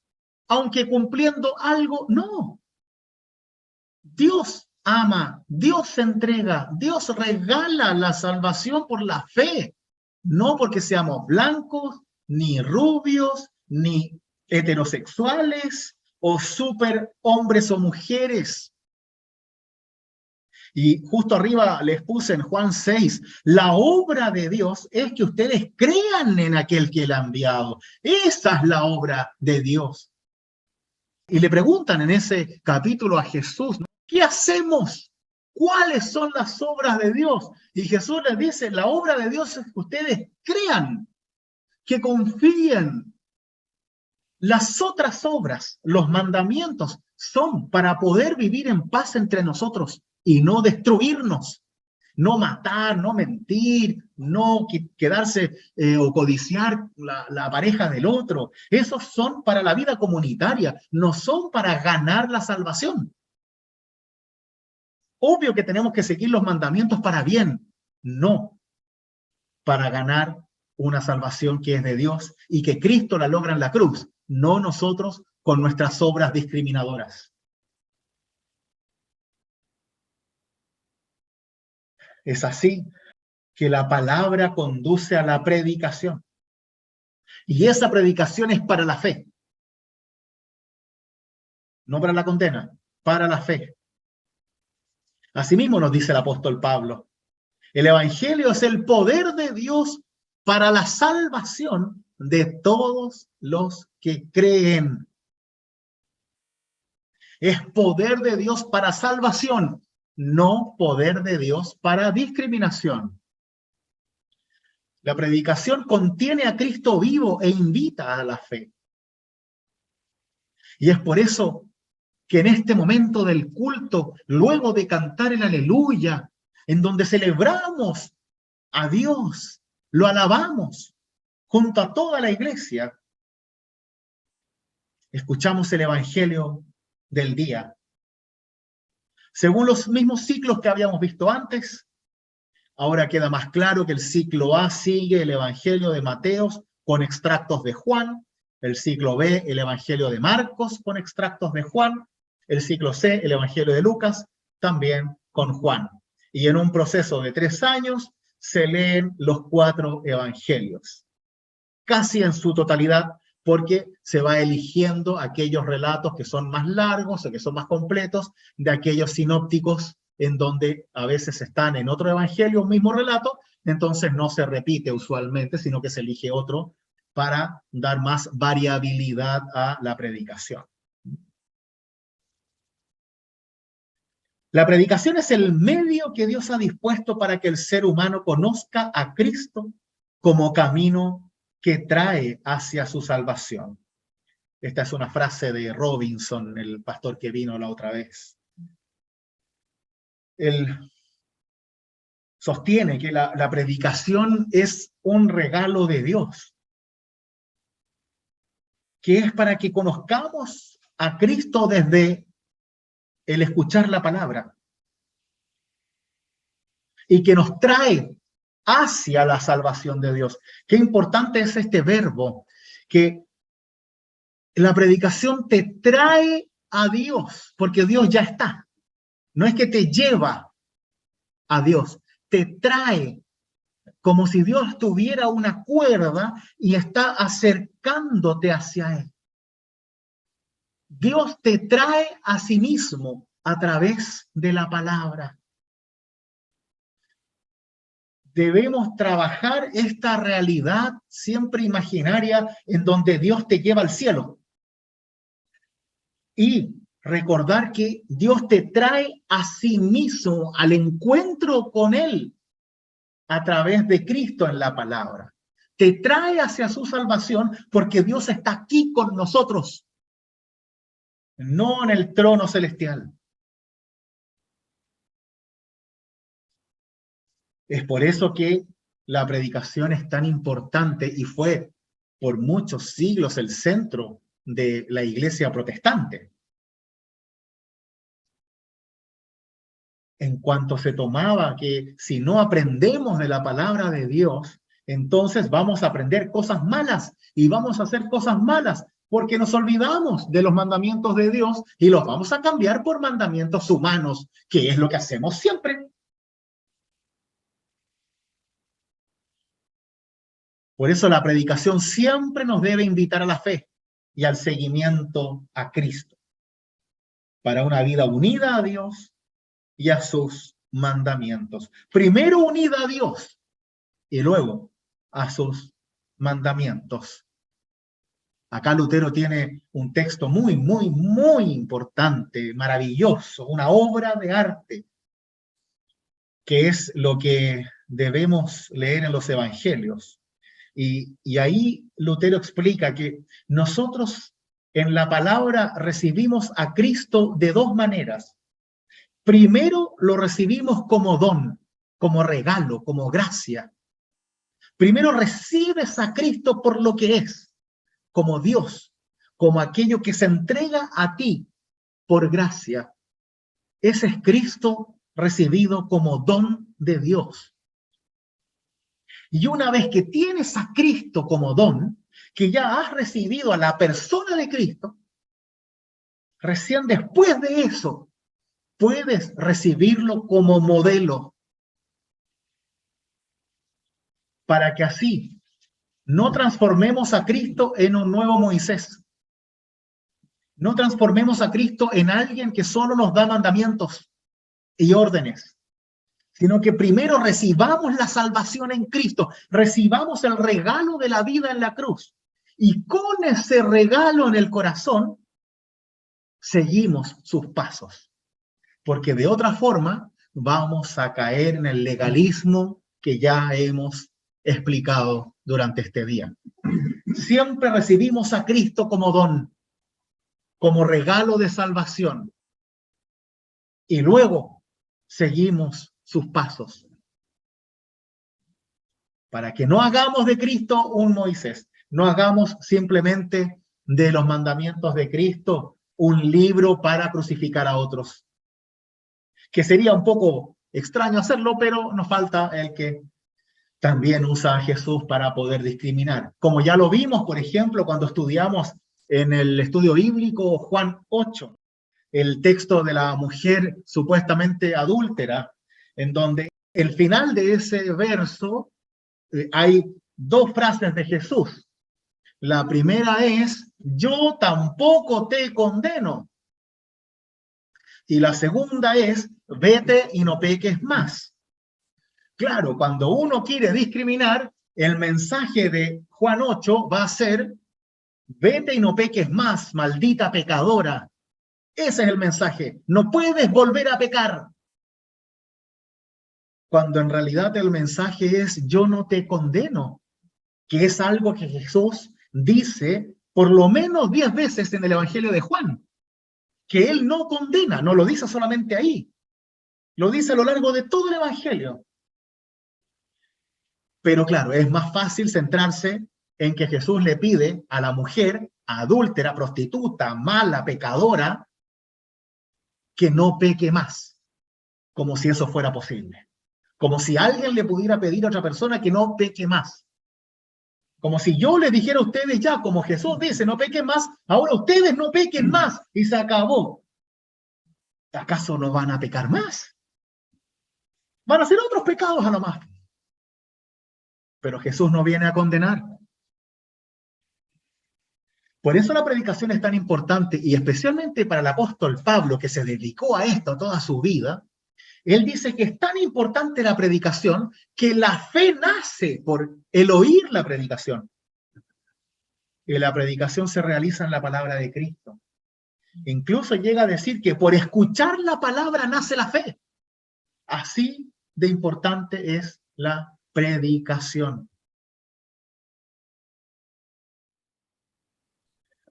aunque cumpliendo algo, no. Dios ama, Dios se entrega, Dios regala la salvación por la fe, no porque seamos blancos, ni rubios, ni heterosexuales, o super hombres o mujeres. Y justo arriba les puse en Juan 6, la obra de Dios es que ustedes crean en aquel que le ha enviado. Esa es la obra de Dios. Y le preguntan en ese capítulo a Jesús, ¿no? ¿Qué hacemos? ¿Cuáles son las obras de Dios? Y Jesús les dice, la obra de Dios es que ustedes crean, que confíen. Las otras obras, los mandamientos, son para poder vivir en paz entre nosotros y no destruirnos, no matar, no mentir, no quedarse o codiciar la pareja del otro. Esos son para la vida comunitaria, no son para ganar la salvación. Obvio que tenemos que seguir los mandamientos para bien, no para ganar una salvación que es de Dios y que Cristo la logra en la cruz, no nosotros con nuestras obras discriminadoras. Es así que la palabra conduce a la predicación. Y esa predicación es para la fe. No para la condena, para la fe. Asimismo nos dice el apóstol Pablo, el evangelio es el poder de Dios para la salvación de todos los que creen. Es poder de Dios para salvación, no poder de Dios para discriminación. La predicación contiene a Cristo vivo e invita a la fe. Y es por eso que en este momento del culto, luego de cantar el aleluya, en donde celebramos a Dios, lo alabamos junto a toda la iglesia, escuchamos el evangelio del día. Según los mismos ciclos que habíamos visto antes, ahora queda más claro que el ciclo A sigue el evangelio de Mateo con extractos de Juan, el ciclo B el evangelio de Marcos con extractos de Juan, el ciclo C el evangelio de Lucas también con Juan. Y en un proceso de 3 años se leen los 4 evangelios, casi en su totalidad, porque se va eligiendo aquellos relatos que son más largos o que son más completos de aquellos sinópticos en donde a veces están en otro evangelio, un mismo relato, entonces no se repite usualmente, sino que se elige otro para dar más variabilidad a la predicación. La predicación es el medio que Dios ha dispuesto para que el ser humano conozca a Cristo como camino que trae hacia su salvación. Esta es una frase de Robinson, el pastor que vino la otra vez. Él sostiene que la predicación es un regalo de Dios, que es para que conozcamos a Cristo desde el escuchar la palabra y que nos trae hacia la salvación de Dios. Qué importante es este verbo, que la predicación te trae a Dios, porque Dios ya está. No es que te lleva a Dios, te trae como si Dios tuviera una cuerda y está acercándote hacia Él. Dios te trae a sí mismo a través de la palabra. Debemos trabajar esta realidad siempre imaginaria en donde Dios te lleva al cielo. Y recordar que Dios te trae a sí mismo, al encuentro con Él, a través de Cristo en la palabra. Te trae hacia su salvación porque Dios está aquí con nosotros, no en el trono celestial. Es por eso que la predicación es tan importante y fue por muchos siglos el centro de la iglesia protestante. En cuanto se tomaba que si no aprendemos de la palabra de Dios, entonces vamos a aprender cosas malas y vamos a hacer cosas malas porque nos olvidamos de los mandamientos de Dios y los vamos a cambiar por mandamientos humanos, que es lo que hacemos siempre. Por eso la predicación siempre nos debe invitar a la fe y al seguimiento a Cristo, para una vida unida a Dios y a sus mandamientos. Primero unida a Dios y luego a sus mandamientos. Acá Lutero tiene un texto muy, muy, muy importante, maravilloso, una obra de arte, que es lo que debemos leer en los evangelios. Y ahí Lutero explica que nosotros en la palabra recibimos a Cristo de dos maneras. Primero lo recibimos como don, como regalo, como gracia. Primero recibes a Cristo por lo que es, como Dios, como aquello que se entrega a ti por gracia. Ese es Cristo recibido como don de Dios. Y una vez que tienes a Cristo como don, que ya has recibido a la persona de Cristo, recién después de eso puedes recibirlo como modelo, para que así no transformemos a Cristo en un nuevo Moisés. No transformemos a Cristo en alguien que solo nos da mandamientos y órdenes, sino que primero recibamos la salvación en Cristo, recibamos el regalo de la vida en la cruz. Y con ese regalo en el corazón, seguimos sus pasos. Porque de otra forma, vamos a caer en el legalismo que ya hemos explicado durante este día. Siempre recibimos a Cristo como don, como regalo de salvación. Y luego seguimos sus pasos. Para que no hagamos de Cristo un Moisés, no hagamos simplemente de los mandamientos de Cristo un libro para crucificar a otros. Que sería un poco extraño hacerlo, pero nos falta el que también usa a Jesús para poder discriminar. Como ya lo vimos, por ejemplo, cuando estudiamos en el estudio bíblico Juan 8, el texto de la mujer supuestamente adúltera, en donde el final de ese verso hay dos frases de Jesús. La primera es, yo tampoco te condeno. Y la segunda es, vete y no peques más. Claro, cuando uno quiere discriminar, el mensaje de Juan 8 va a ser, vete y no peques más, maldita pecadora. Ese es el mensaje. No puedes volver a pecar. Cuando en realidad el mensaje es, yo no te condeno, que es algo que Jesús dice por lo menos 10 veces en el Evangelio de Juan, que él no condena, no lo dice solamente ahí, lo dice a lo largo de todo el Evangelio. Pero claro, es más fácil centrarse en que Jesús le pide a la mujer adúltera, prostituta, mala, pecadora, que no peque más, como si eso fuera posible. Como si alguien le pudiera pedir a otra persona que no peque más. Como si yo les dijera a ustedes ya, como Jesús dice, no pequen más, ahora ustedes no pequen más y se acabó. ¿Acaso no van a pecar más? Van a hacer otros pecados a lo más. Pero Jesús no viene a condenar. Por eso la predicación es tan importante y especialmente para el apóstol Pablo, que se dedicó a esto toda su vida. Él dice que es tan importante la predicación que la fe nace por el oír la predicación. Y la predicación se realiza en la palabra de Cristo. Incluso llega a decir que por escuchar la palabra nace la fe. Así de importante es la predicación.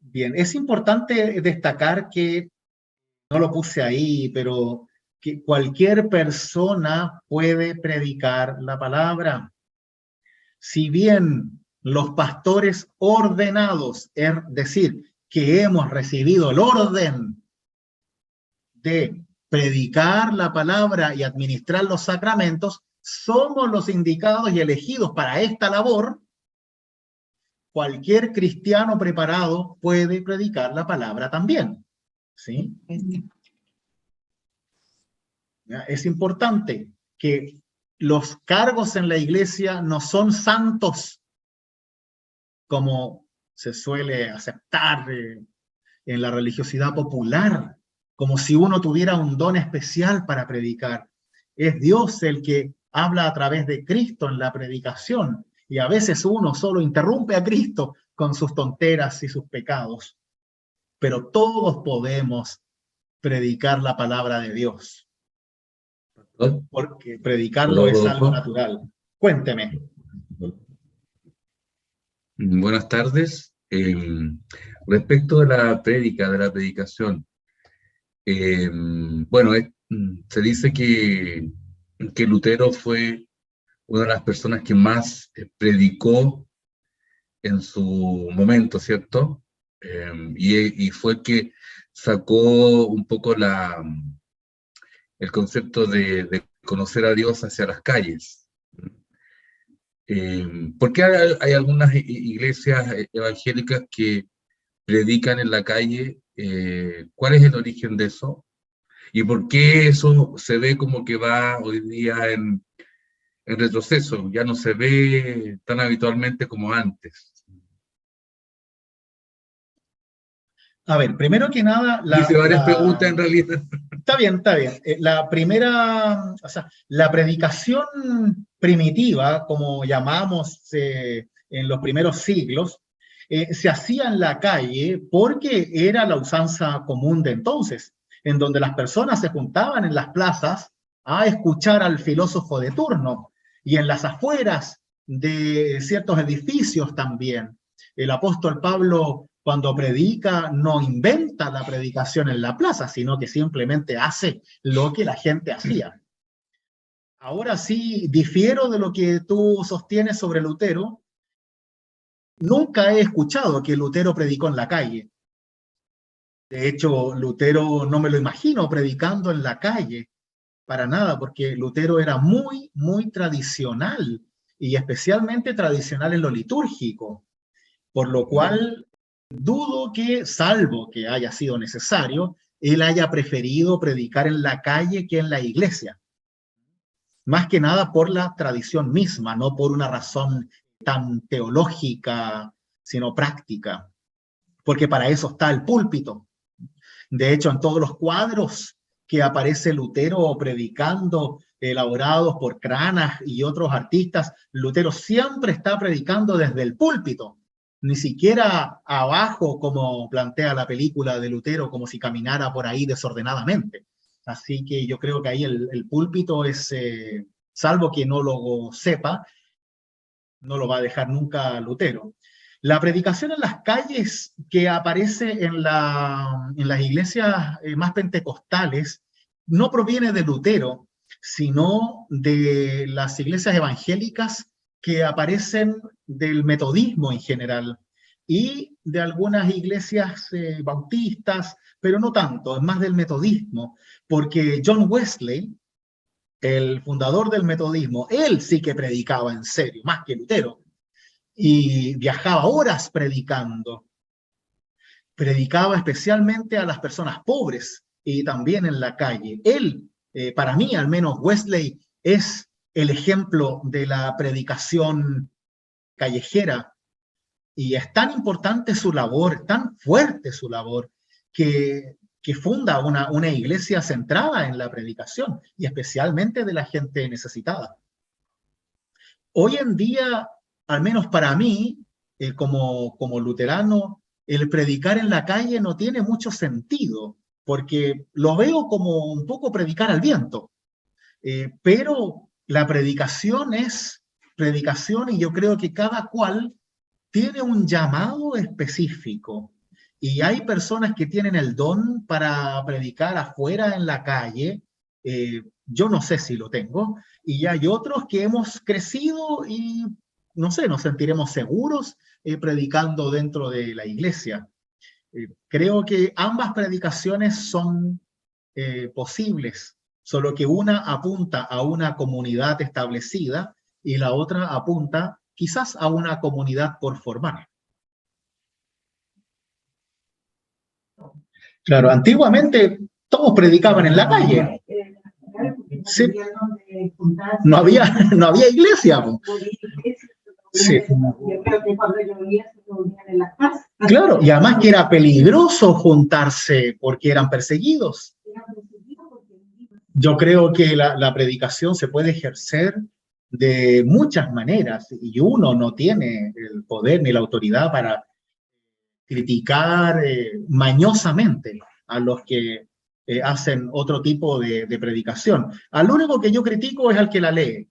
Bien, es importante destacar que, no lo puse ahí, pero que cualquier persona puede predicar la palabra. Si bien los pastores ordenados, es decir, que hemos recibido el orden de predicar la palabra y administrar los sacramentos, somos los indicados y elegidos para esta labor, cualquier cristiano preparado puede predicar la palabra también. ¿Sí? Es importante que los cargos en la iglesia no son santos, como se suele aceptar en la religiosidad popular, como si uno tuviera un don especial para predicar. Es Dios el que habla a través de Cristo en la predicación, y a veces uno solo interrumpe a Cristo con sus tonteras y sus pecados. Pero todos podemos predicar la palabra de Dios, porque predicarlo Hola, es algo Rodolfo. natural. Cuénteme. Buenas tardes. Respecto de la predicación, bueno, se dice que Lutero fue una de las personas que más predicó en su momento, ¿cierto? Y fue el que sacó un poco el concepto de conocer a Dios hacia las calles. ¿Por qué hay algunas iglesias evangélicas que predican en la calle? ¿Cuál es el origen de eso? ¿Y por qué eso se ve como que va hoy día en retroceso? Ya no se ve tan habitualmente como antes. A ver, primero que nada, Hice varias preguntas en realidad. está bien, está bien. La primera, o sea, la predicación primitiva, como llamamos en los primeros siglos, se hacía en la calle porque era la usanza común de entonces, en donde las personas se juntaban en las plazas a escuchar al filósofo de turno y en las afueras de ciertos edificios también. El apóstol Pablo, cuando predica, no inventa la predicación en la plaza, sino que simplemente hace lo que la gente hacía. Ahora sí, difiero de lo que tú sostienes sobre Lutero. Nunca he escuchado que Lutero predicó en la calle. De hecho, Lutero no me lo imagino predicando en la calle, para nada, porque Lutero era muy, muy tradicional, y especialmente tradicional en lo litúrgico, por lo cual dudo que, salvo que haya sido necesario, él haya preferido predicar en la calle que en la iglesia. Más que nada por la tradición misma, no por una razón tan teológica, sino práctica, porque para eso está el púlpito. De hecho, en todos los cuadros que aparece Lutero predicando, elaborados por Cranach y otros artistas, Lutero siempre está predicando desde el púlpito, ni siquiera abajo como plantea la película de Lutero, como si caminara por ahí desordenadamente. Así que yo creo que ahí el púlpito es, salvo que no lo sepa, no lo va a dejar nunca Lutero. La predicación en las calles que aparece en las iglesias más pentecostales no proviene de Lutero, sino de las iglesias evangélicas que aparecen del metodismo en general y de algunas iglesias bautistas, pero no tanto, es más del metodismo, porque John Wesley, el fundador del metodismo, él sí que predicaba en serio, más que Lutero, y viajaba horas predicando. Predicaba especialmente a las personas pobres y también en la calle. Él, para mí al menos, Wesley es el ejemplo de la predicación callejera, y es tan importante su labor, tan fuerte su labor, que funda una iglesia centrada en la predicación y especialmente de la gente necesitada. Hoy en día, al menos para mí, como luterano, el predicar en la calle no tiene mucho sentido, porque lo veo como un poco predicar al viento. Pero la predicación es predicación, y yo creo que cada cual tiene un llamado específico. Y hay personas que tienen el don para predicar afuera en la calle. Yo no sé si lo tengo. Y hay otros que hemos crecido y, no sé, nos sentiremos seguros predicando dentro de la iglesia. Creo que ambas predicaciones son posibles, solo que una apunta a una comunidad establecida y la otra apunta quizás a una comunidad por formar. Claro, antiguamente todos predicaban en la calle. Sí. No había iglesia. Sí. Yo creo que cuando llovía se reunían en las casas. Claro, y además que era peligroso juntarse porque eran perseguidos. Yo creo que la predicación se puede ejercer de muchas maneras y uno no tiene el poder ni la autoridad para criticar mañosamente a los que hacen otro tipo de predicación. Al único que yo critico es al que la lee,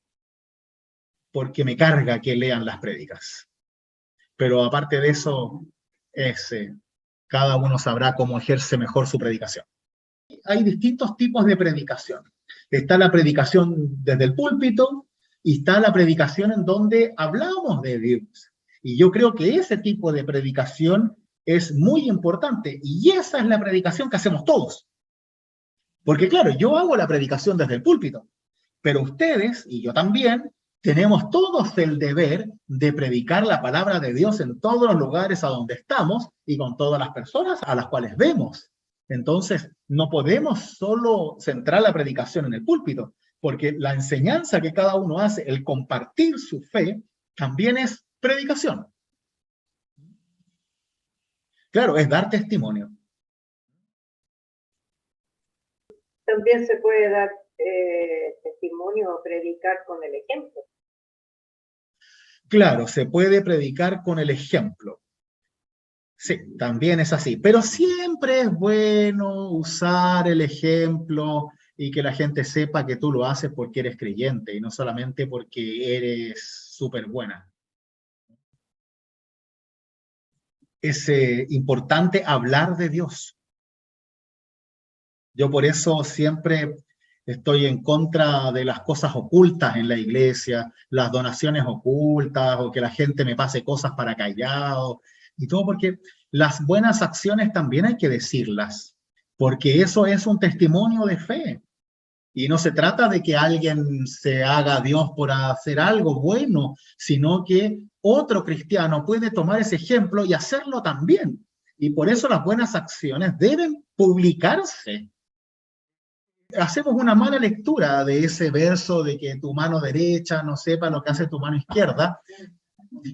porque me carga que lean las prédicas. Pero aparte de eso, cada uno sabrá cómo ejerce mejor su predicación. Hay distintos tipos de predicación. Está la predicación desde el púlpito y está la predicación en donde hablamos de Dios. Y yo creo que ese tipo de predicación es muy importante y esa es la predicación que hacemos todos. Porque claro, yo hago la predicación desde el púlpito, pero ustedes y yo también tenemos todos el deber de predicar la palabra de Dios en todos los lugares a donde estamos y con todas las personas a las cuales vemos. Entonces, no podemos solo centrar la predicación en el púlpito, porque la enseñanza que cada uno hace, el compartir su fe, también es predicación. Claro, es dar testimonio. También se puede dar testimonio o predicar con el ejemplo. Claro, se puede predicar con el ejemplo. Sí, también es así. Pero siempre es bueno usar el ejemplo y que la gente sepa que tú lo haces porque eres creyente y no solamente porque eres súper buena. Es importante hablar de Dios. Yo por eso siempre estoy en contra de las cosas ocultas en la iglesia, las donaciones ocultas o que la gente me pase cosas para callado y todo, porque las buenas acciones también hay que decirlas, porque eso es un testimonio de fe. Y no se trata de que alguien se haga a Dios por hacer algo bueno, sino que otro cristiano puede tomar ese ejemplo y hacerlo también. Y por eso las buenas acciones deben publicarse. Hacemos una mala lectura de ese verso de que tu mano derecha no sepa lo que hace tu mano izquierda.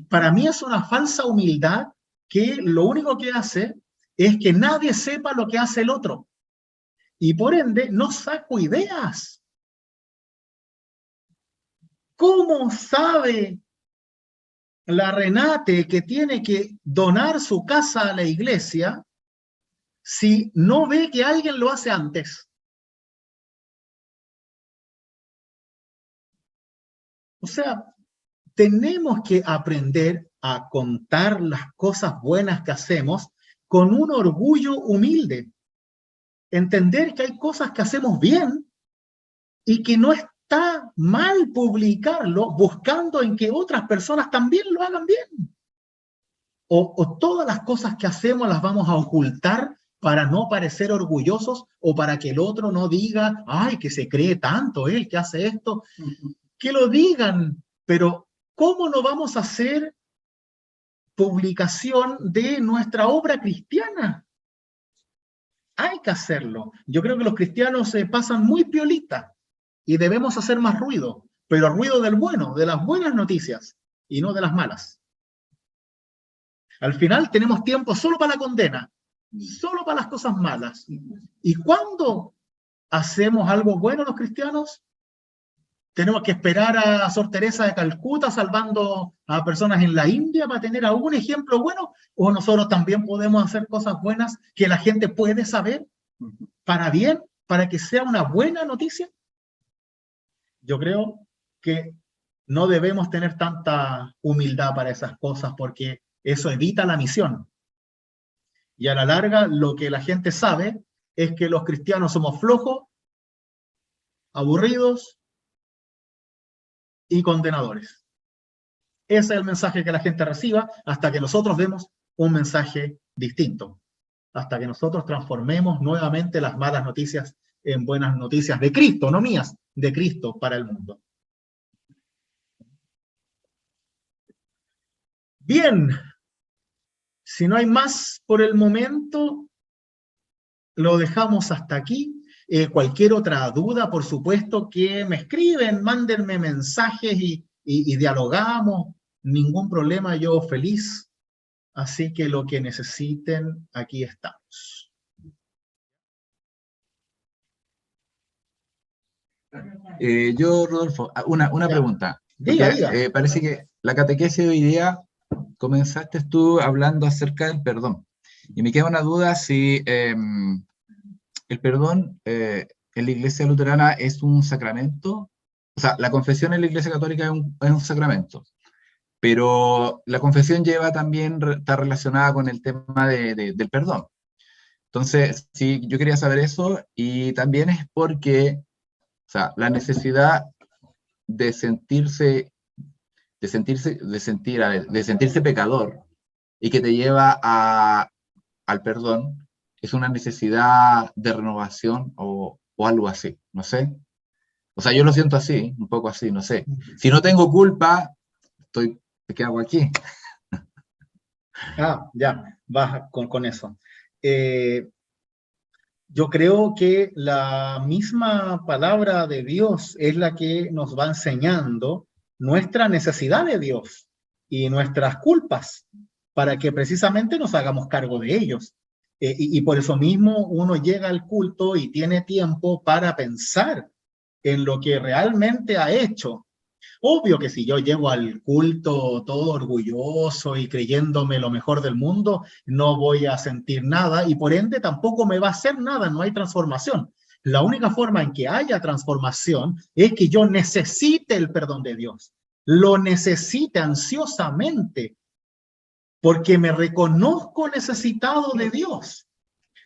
Para mí es una falsa humildad que lo único que hace es que nadie sepa lo que hace el otro. Y por ende, no saco ideas. ¿Cómo sabe la Renate que tiene que donar su casa a la iglesia si no ve que alguien lo hace antes? O sea, tenemos que aprender a contar las cosas buenas que hacemos con un orgullo humilde. Entender que hay cosas que hacemos bien y que no está mal publicarlo buscando en que otras personas también lo hagan bien. O todas las cosas que hacemos las vamos a ocultar para no parecer orgullosos o para que el otro no diga, ay, que se cree tanto él que hace esto. Que lo digan, pero ¿cómo no vamos a hacer publicación de nuestra obra cristiana? Hay que hacerlo. Yo creo que los cristianos se pasan muy piolita y debemos hacer más ruido, pero ruido del bueno, de las buenas noticias y no de las malas. Al final tenemos tiempo solo para la condena, solo para las cosas malas. ¿Y cuándo hacemos algo bueno los cristianos? Tenemos que esperar a Sor Teresa de Calcuta salvando a personas en la India para tener algún ejemplo bueno, o nosotros también podemos hacer cosas buenas que la gente puede saber para bien, para que sea una buena noticia. Yo creo que no debemos tener tanta humildad para esas cosas porque eso evita la misión. Y a la larga lo que la gente sabe es que los cristianos somos flojos, aburridos y condenadores. Ese es el mensaje que la gente reciba hasta que nosotros demos un mensaje distinto, hasta que nosotros transformemos nuevamente las malas noticias en buenas noticias de Cristo, no mías, de Cristo para el mundo. Bien, si no hay más por el momento, lo dejamos hasta aquí. Cualquier otra duda, por supuesto que me escriben, mándenme mensajes y dialogamos. ningún problema, yo feliz. Así que lo que necesiten, aquí estamos. Rodolfo, una Ya. pregunta. Diga, Porque, diga. parece que la catequesis de hoy día comenzaste tú hablando acerca del perdón. Y me queda una duda si el perdón en la Iglesia Luterana es un sacramento. O sea, la confesión en la Iglesia Católica es un sacramento. Pero la confesión lleva también, está relacionada con el tema del perdón. Entonces, sí, yo quería saber eso, y también es porque, o sea, la necesidad de sentirse, de sentirse pecador y que te lleva al perdón, es una necesidad de renovación o algo así, no sé. O sea, yo lo siento así, un poco así, no sé. Si no tengo culpa, ¿qué hago aquí? Ah, ya, vas con eso. Yo creo que la misma palabra de Dios es la que nos va enseñando nuestra necesidad de Dios y nuestras culpas para que precisamente nos hagamos cargo de ellos. Y por eso mismo uno llega al culto y tiene tiempo para pensar en lo que realmente ha hecho. Obvio que si yo llego al culto todo orgulloso y creyéndome lo mejor del mundo, no voy a sentir nada y por ende tampoco me va a hacer nada, no hay transformación. La única forma en que haya transformación es que yo necesite el perdón de Dios. Lo necesite ansiosamente porque me reconozco necesitado de Dios.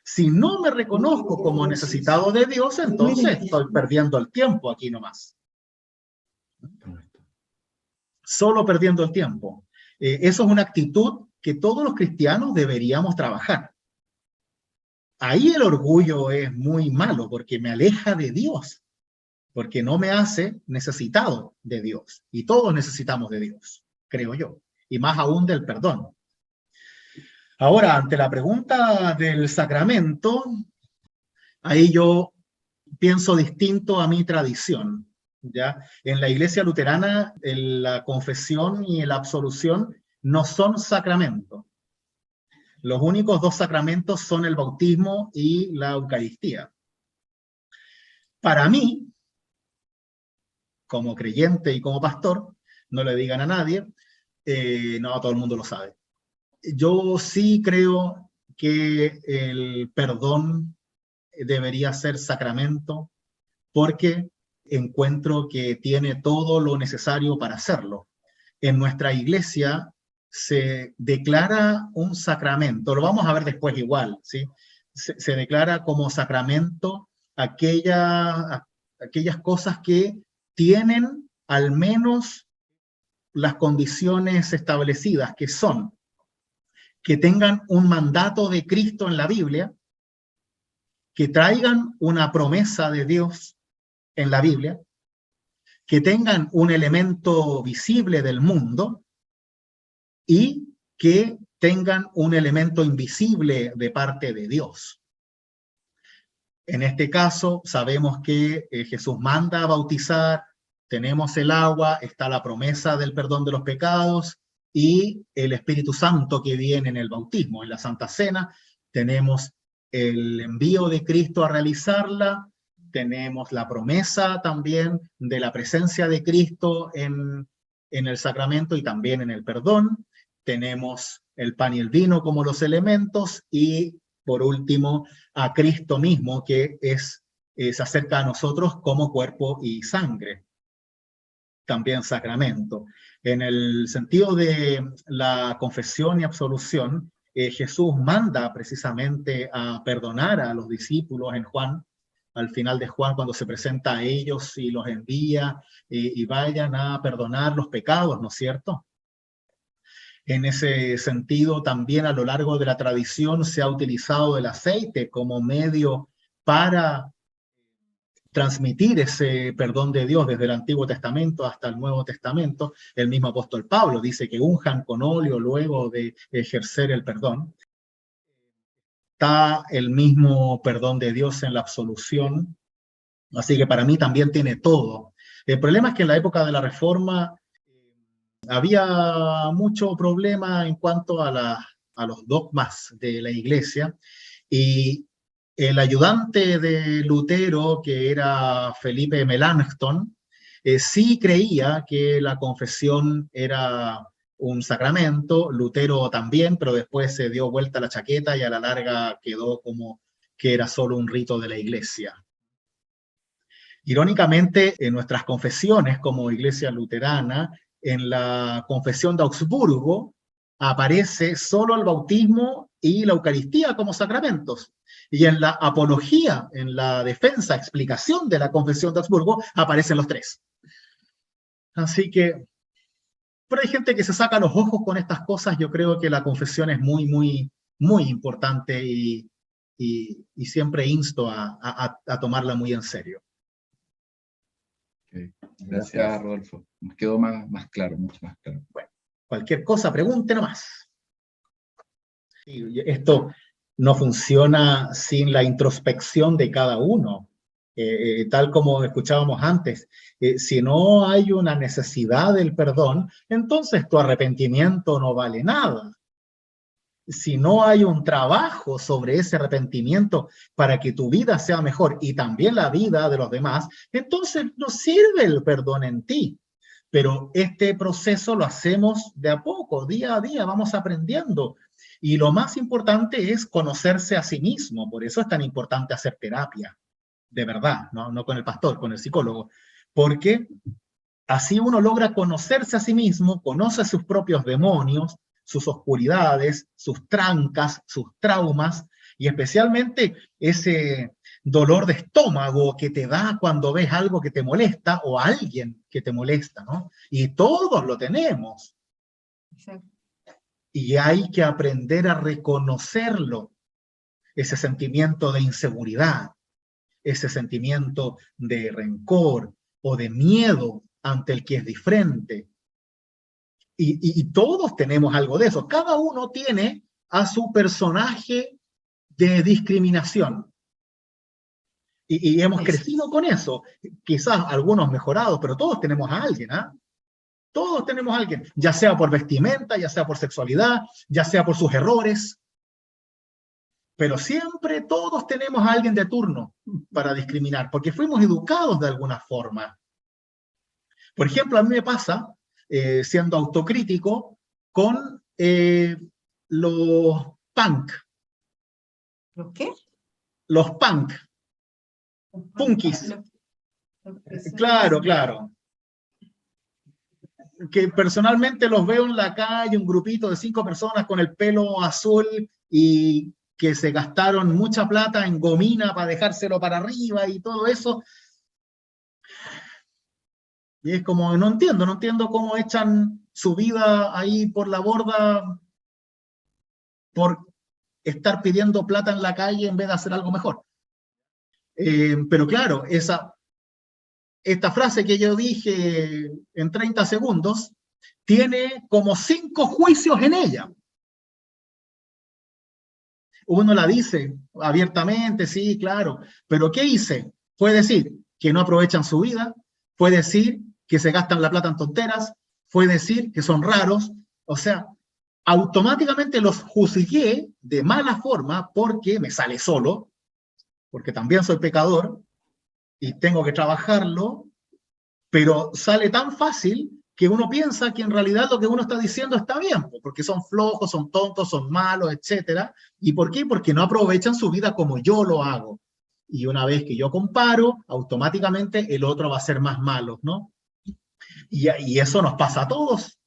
Si no me reconozco como necesitado de Dios, entonces estoy perdiendo el tiempo aquí nomás. Solo perdiendo el tiempo. Eso es una actitud que todos los cristianos deberíamos trabajar. Ahí el orgullo es muy malo porque me aleja de Dios, porque no me hace necesitado de Dios. Y todos necesitamos de Dios, creo yo, y más aún del perdón. Ahora, ante la pregunta del sacramento, ahí yo pienso distinto a mi tradición. ¿Ya? En la Iglesia Luterana, la confesión y la absolución no son sacramentos. Los únicos dos sacramentos son el bautismo y la Eucaristía. Para mí, como creyente y como pastor, no le digan a nadie, no, todo el mundo lo sabe. Yo sí creo que el perdón debería ser sacramento porque encuentro que tiene todo lo necesario para hacerlo. En nuestra iglesia se declara un sacramento, lo vamos a ver después igual, ¿sí? Se declara como sacramento aquellas cosas que tienen al menos las condiciones establecidas, que son que tengan un mandato de Cristo en la Biblia, que traigan una promesa de Dios en la Biblia, que tengan un elemento visible del mundo y que tengan un elemento invisible de parte de Dios. En este caso, sabemos que Jesús manda a bautizar, tenemos el agua, está la promesa del perdón de los pecados y el Espíritu Santo que viene en el bautismo. En la Santa Cena tenemos el envío de Cristo a realizarla, tenemos la promesa también de la presencia de Cristo en el sacramento y también en el perdón. Tenemos el pan y el vino como los elementos y, por último, a Cristo mismo, que se acerca a nosotros como cuerpo y sangre, también sacramento. En el sentido de la confesión y absolución, Jesús manda precisamente a perdonar a los discípulos en Juan, al final de Juan, cuando se presenta a ellos y los envía y vayan a perdonar los pecados, ¿no es cierto? En ese sentido, también a lo largo de la tradición se ha utilizado el aceite como medio para transmitir ese perdón de Dios desde el Antiguo Testamento hasta el Nuevo Testamento. El mismo apóstol Pablo dice que unjan con óleo luego de ejercer el perdón. Está el mismo perdón de Dios en la absolución, así que para mí también tiene todo. El problema es que en la época de la Reforma había mucho problema en cuanto a los dogmas de la iglesia, y el ayudante de Lutero, que era Felipe Melanchthon, sí creía que la confesión era un sacramento. Lutero también, pero después se dio vuelta la chaqueta y a la larga quedó como que era solo un rito de la iglesia. Irónicamente, en nuestras confesiones como iglesia luterana, en la confesión de Augsburgo, aparece solo el bautismo y la Eucaristía como sacramentos. Y en la apología, en la defensa, explicación de la confesión de Augsburgo, aparecen los tres. Así que, pero hay gente que se saca los ojos con estas cosas. Yo creo que la confesión es muy, muy, muy importante y siempre insto a tomarla muy en serio. Okay. Gracias, Rodolfo. Nos quedó más claro, mucho más claro. Bueno, cualquier cosa, pregunte nomás. Sí, esto no funciona sin la introspección de cada uno. Tal como escuchábamos antes, si no hay una necesidad del perdón, entonces tu arrepentimiento no vale nada. Si no hay un trabajo sobre ese arrepentimiento para que tu vida sea mejor y también la vida de los demás, entonces no sirve el perdón en ti. Pero este proceso lo hacemos de a poco, día a día, vamos aprendiendo. Y lo más importante es conocerse a sí mismo. Por eso es tan importante hacer terapia, de verdad, no con el pastor, con el psicólogo. Porque así uno logra conocerse a sí mismo, conoce sus propios demonios, sus oscuridades, sus trancas, sus traumas, y especialmente ese dolor de estómago que te da cuando ves algo que te molesta o a alguien que te molesta, ¿no? Y todos lo tenemos. Exacto. Y hay que aprender a reconocerlo, ese sentimiento de inseguridad, ese sentimiento de rencor o de miedo ante el que es diferente. Y todos tenemos algo de eso. Cada uno tiene a su personaje de discriminación. Y hemos crecido con eso. Quizás algunos mejorados, pero todos tenemos a alguien, ¿ah? Todos tenemos a alguien, ya sea por vestimenta, ya sea por sexualidad, ya sea por sus errores. Pero siempre todos tenemos a alguien de turno para discriminar, porque fuimos educados de alguna forma. Por ejemplo, a mí me pasa, siendo autocrítico, con los punk. ¿Los qué? Los punk. Punkis. Claro, claro. Que personalmente los veo en la calle, un grupito de 5 personas con el pelo azul y que se gastaron mucha plata en gomina para dejárselo para arriba y todo eso. Y es como, no entiendo cómo echan su vida ahí por la borda por estar pidiendo plata en la calle en vez de hacer algo mejor. Pero claro, esta frase que yo dije en 30 segundos tiene como 5 juicios en ella. Uno la dice abiertamente, sí, claro, pero ¿qué hice? Fue decir que no aprovechan su vida, fue decir que se gastan la plata en tonteras, fue decir que son raros, o sea, automáticamente los juzgué de mala forma porque me sale solo, porque también soy pecador y tengo que trabajarlo, pero sale tan fácil que uno piensa que en realidad lo que uno está diciendo está bien, porque son flojos, son tontos, son malos, etc. ¿Y por qué? Porque no aprovechan su vida como yo lo hago. Y una vez que yo comparo, automáticamente el otro va a ser más malo, ¿no? Y eso nos pasa a todos.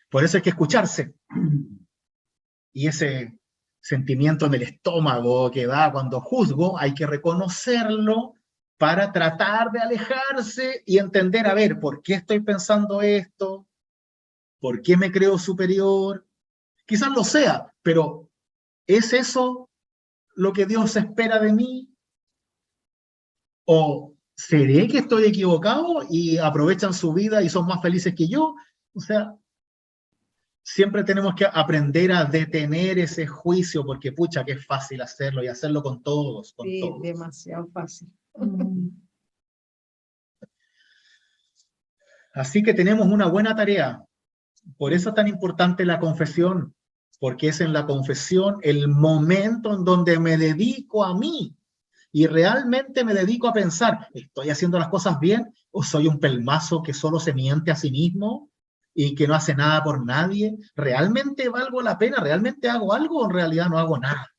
Por eso hay que escucharse. Y ese sentimiento en el estómago que da cuando juzgo, hay que reconocerlo para tratar de alejarse y entender, a ver, ¿por qué estoy pensando esto? ¿Por qué me creo superior? Quizás lo sea, pero ¿es eso lo que Dios espera de mí? ¿O seré que estoy equivocado y aprovechan su vida y son más felices que yo? O sea, siempre tenemos que aprender a detener ese juicio, porque pucha, que es fácil hacerlo y hacerlo con todos, con Sí, todos. demasiado fácil. Así que tenemos una buena tarea. Por eso es tan importante la confesión, porque es en la confesión el momento en donde me dedico a mí y realmente me dedico a pensar, ¿estoy haciendo las cosas bien o soy un pelmazo que solo se miente a sí mismo y que no hace nada por nadie? ¿Realmente valgo la pena? ¿Realmente hago algo o en realidad no hago nada?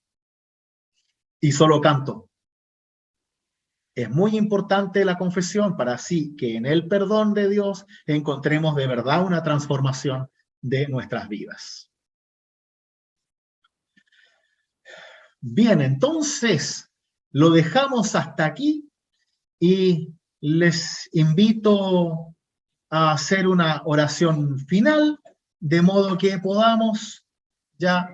Y solo canto. Es muy importante la confesión para así que en el perdón de Dios encontremos de verdad una transformación de nuestras vidas. Bien, entonces lo dejamos hasta aquí y les invito a hacer una oración final, de modo que podamos ya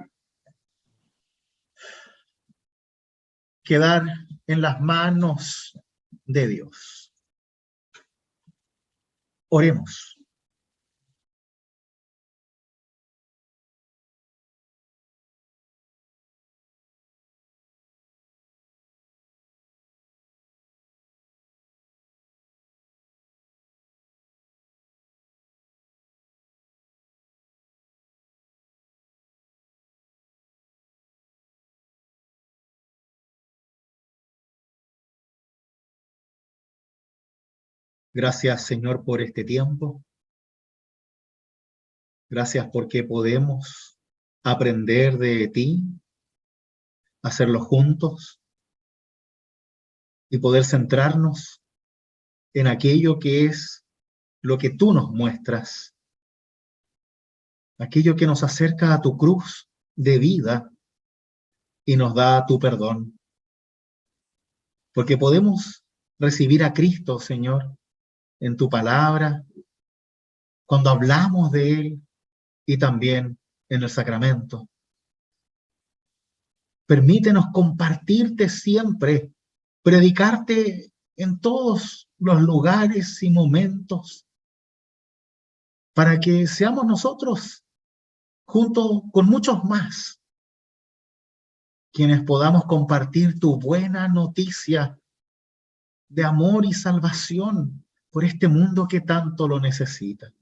quedar en las manos de Dios. Oremos. Gracias, Señor, por este tiempo. Gracias porque podemos aprender de ti, hacerlo juntos y poder centrarnos en aquello que es lo que tú nos muestras, aquello que nos acerca a tu cruz de vida y nos da tu perdón. Porque podemos recibir a Cristo, Señor, en tu palabra, cuando hablamos de Él y también en el sacramento. Permítenos compartirte siempre, predicarte en todos los lugares y momentos, para que seamos nosotros, junto con muchos más, quienes podamos compartir tu buena noticia de amor y salvación por este mundo que tanto lo necesita.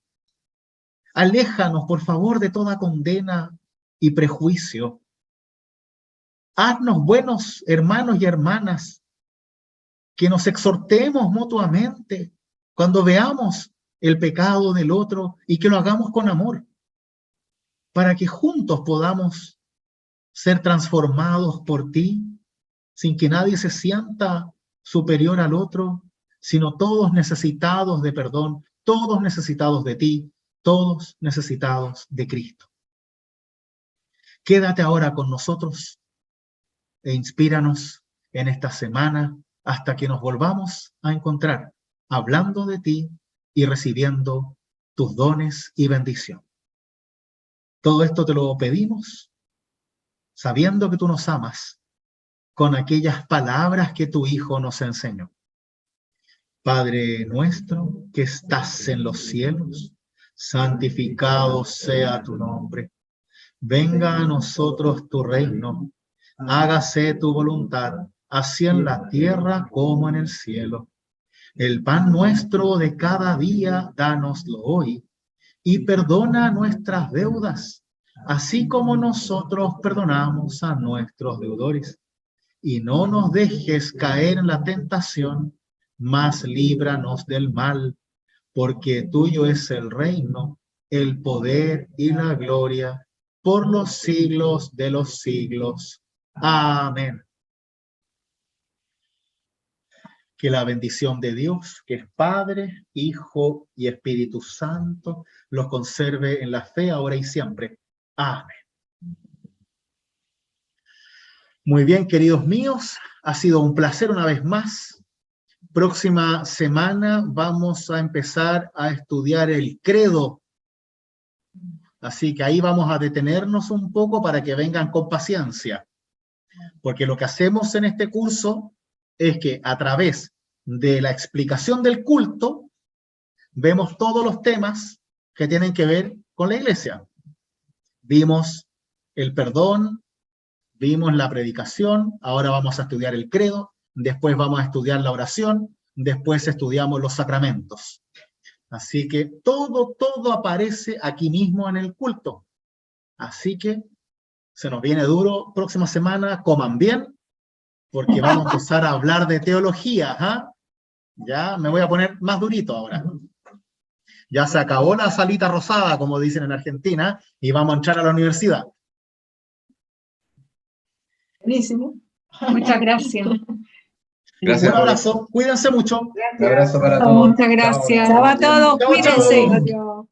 Aléjanos, por favor, de toda condena y prejuicio. Haznos buenos hermanos y hermanas, que nos exhortemos mutuamente cuando veamos el pecado del otro y que lo hagamos con amor, para que juntos podamos ser transformados por ti, sin que nadie se sienta superior al otro, sino todos necesitados de perdón, todos necesitados de ti, todos necesitados de Cristo. Quédate ahora con nosotros e inspíranos en esta semana hasta que nos volvamos a encontrar hablando de ti y recibiendo tus dones y bendición. Todo esto te lo pedimos sabiendo que tú nos amas con aquellas palabras que tu Hijo nos enseñó. Padre nuestro que estás en los cielos, santificado sea tu nombre. Venga a nosotros tu reino. Hágase tu voluntad, así en la tierra como en el cielo. El pan nuestro de cada día, dánoslo hoy, y perdona nuestras deudas, así como nosotros perdonamos a nuestros deudores. Y no nos dejes caer en la tentación, mas líbranos del mal, porque tuyo es el reino, el poder y la gloria, por los siglos de los siglos. Amén. Que la bendición de Dios, que es Padre, Hijo y Espíritu Santo, los conserve en la fe ahora y siempre. Amén. Muy bien, queridos míos, ha sido un placer una vez más. Próxima semana vamos a empezar a estudiar el credo. Así que ahí vamos a detenernos un poco para que vengan con paciencia. Porque lo que hacemos en este curso es que a través de la explicación del culto, vemos todos los temas que tienen que ver con la iglesia. Vimos el perdón, vimos la predicación, ahora vamos a estudiar el credo, después vamos a estudiar la oración, después estudiamos los sacramentos. Así que todo aparece aquí mismo en el culto. Así que se nos viene duro. Próxima semana, coman bien, porque vamos a empezar a hablar de teología. ¿Ah? Ya me voy a poner más durito ahora. Ya se acabó la salita rosada, como dicen en Argentina, y vamos a entrar a la universidad. Buenísimo. Muchas gracias. Gracias Un abrazo, cuídense mucho. Gracias. Un abrazo para todos. Muchas gracias. Chao. Chao a todos, Chao, cuídense. chao. Adiós.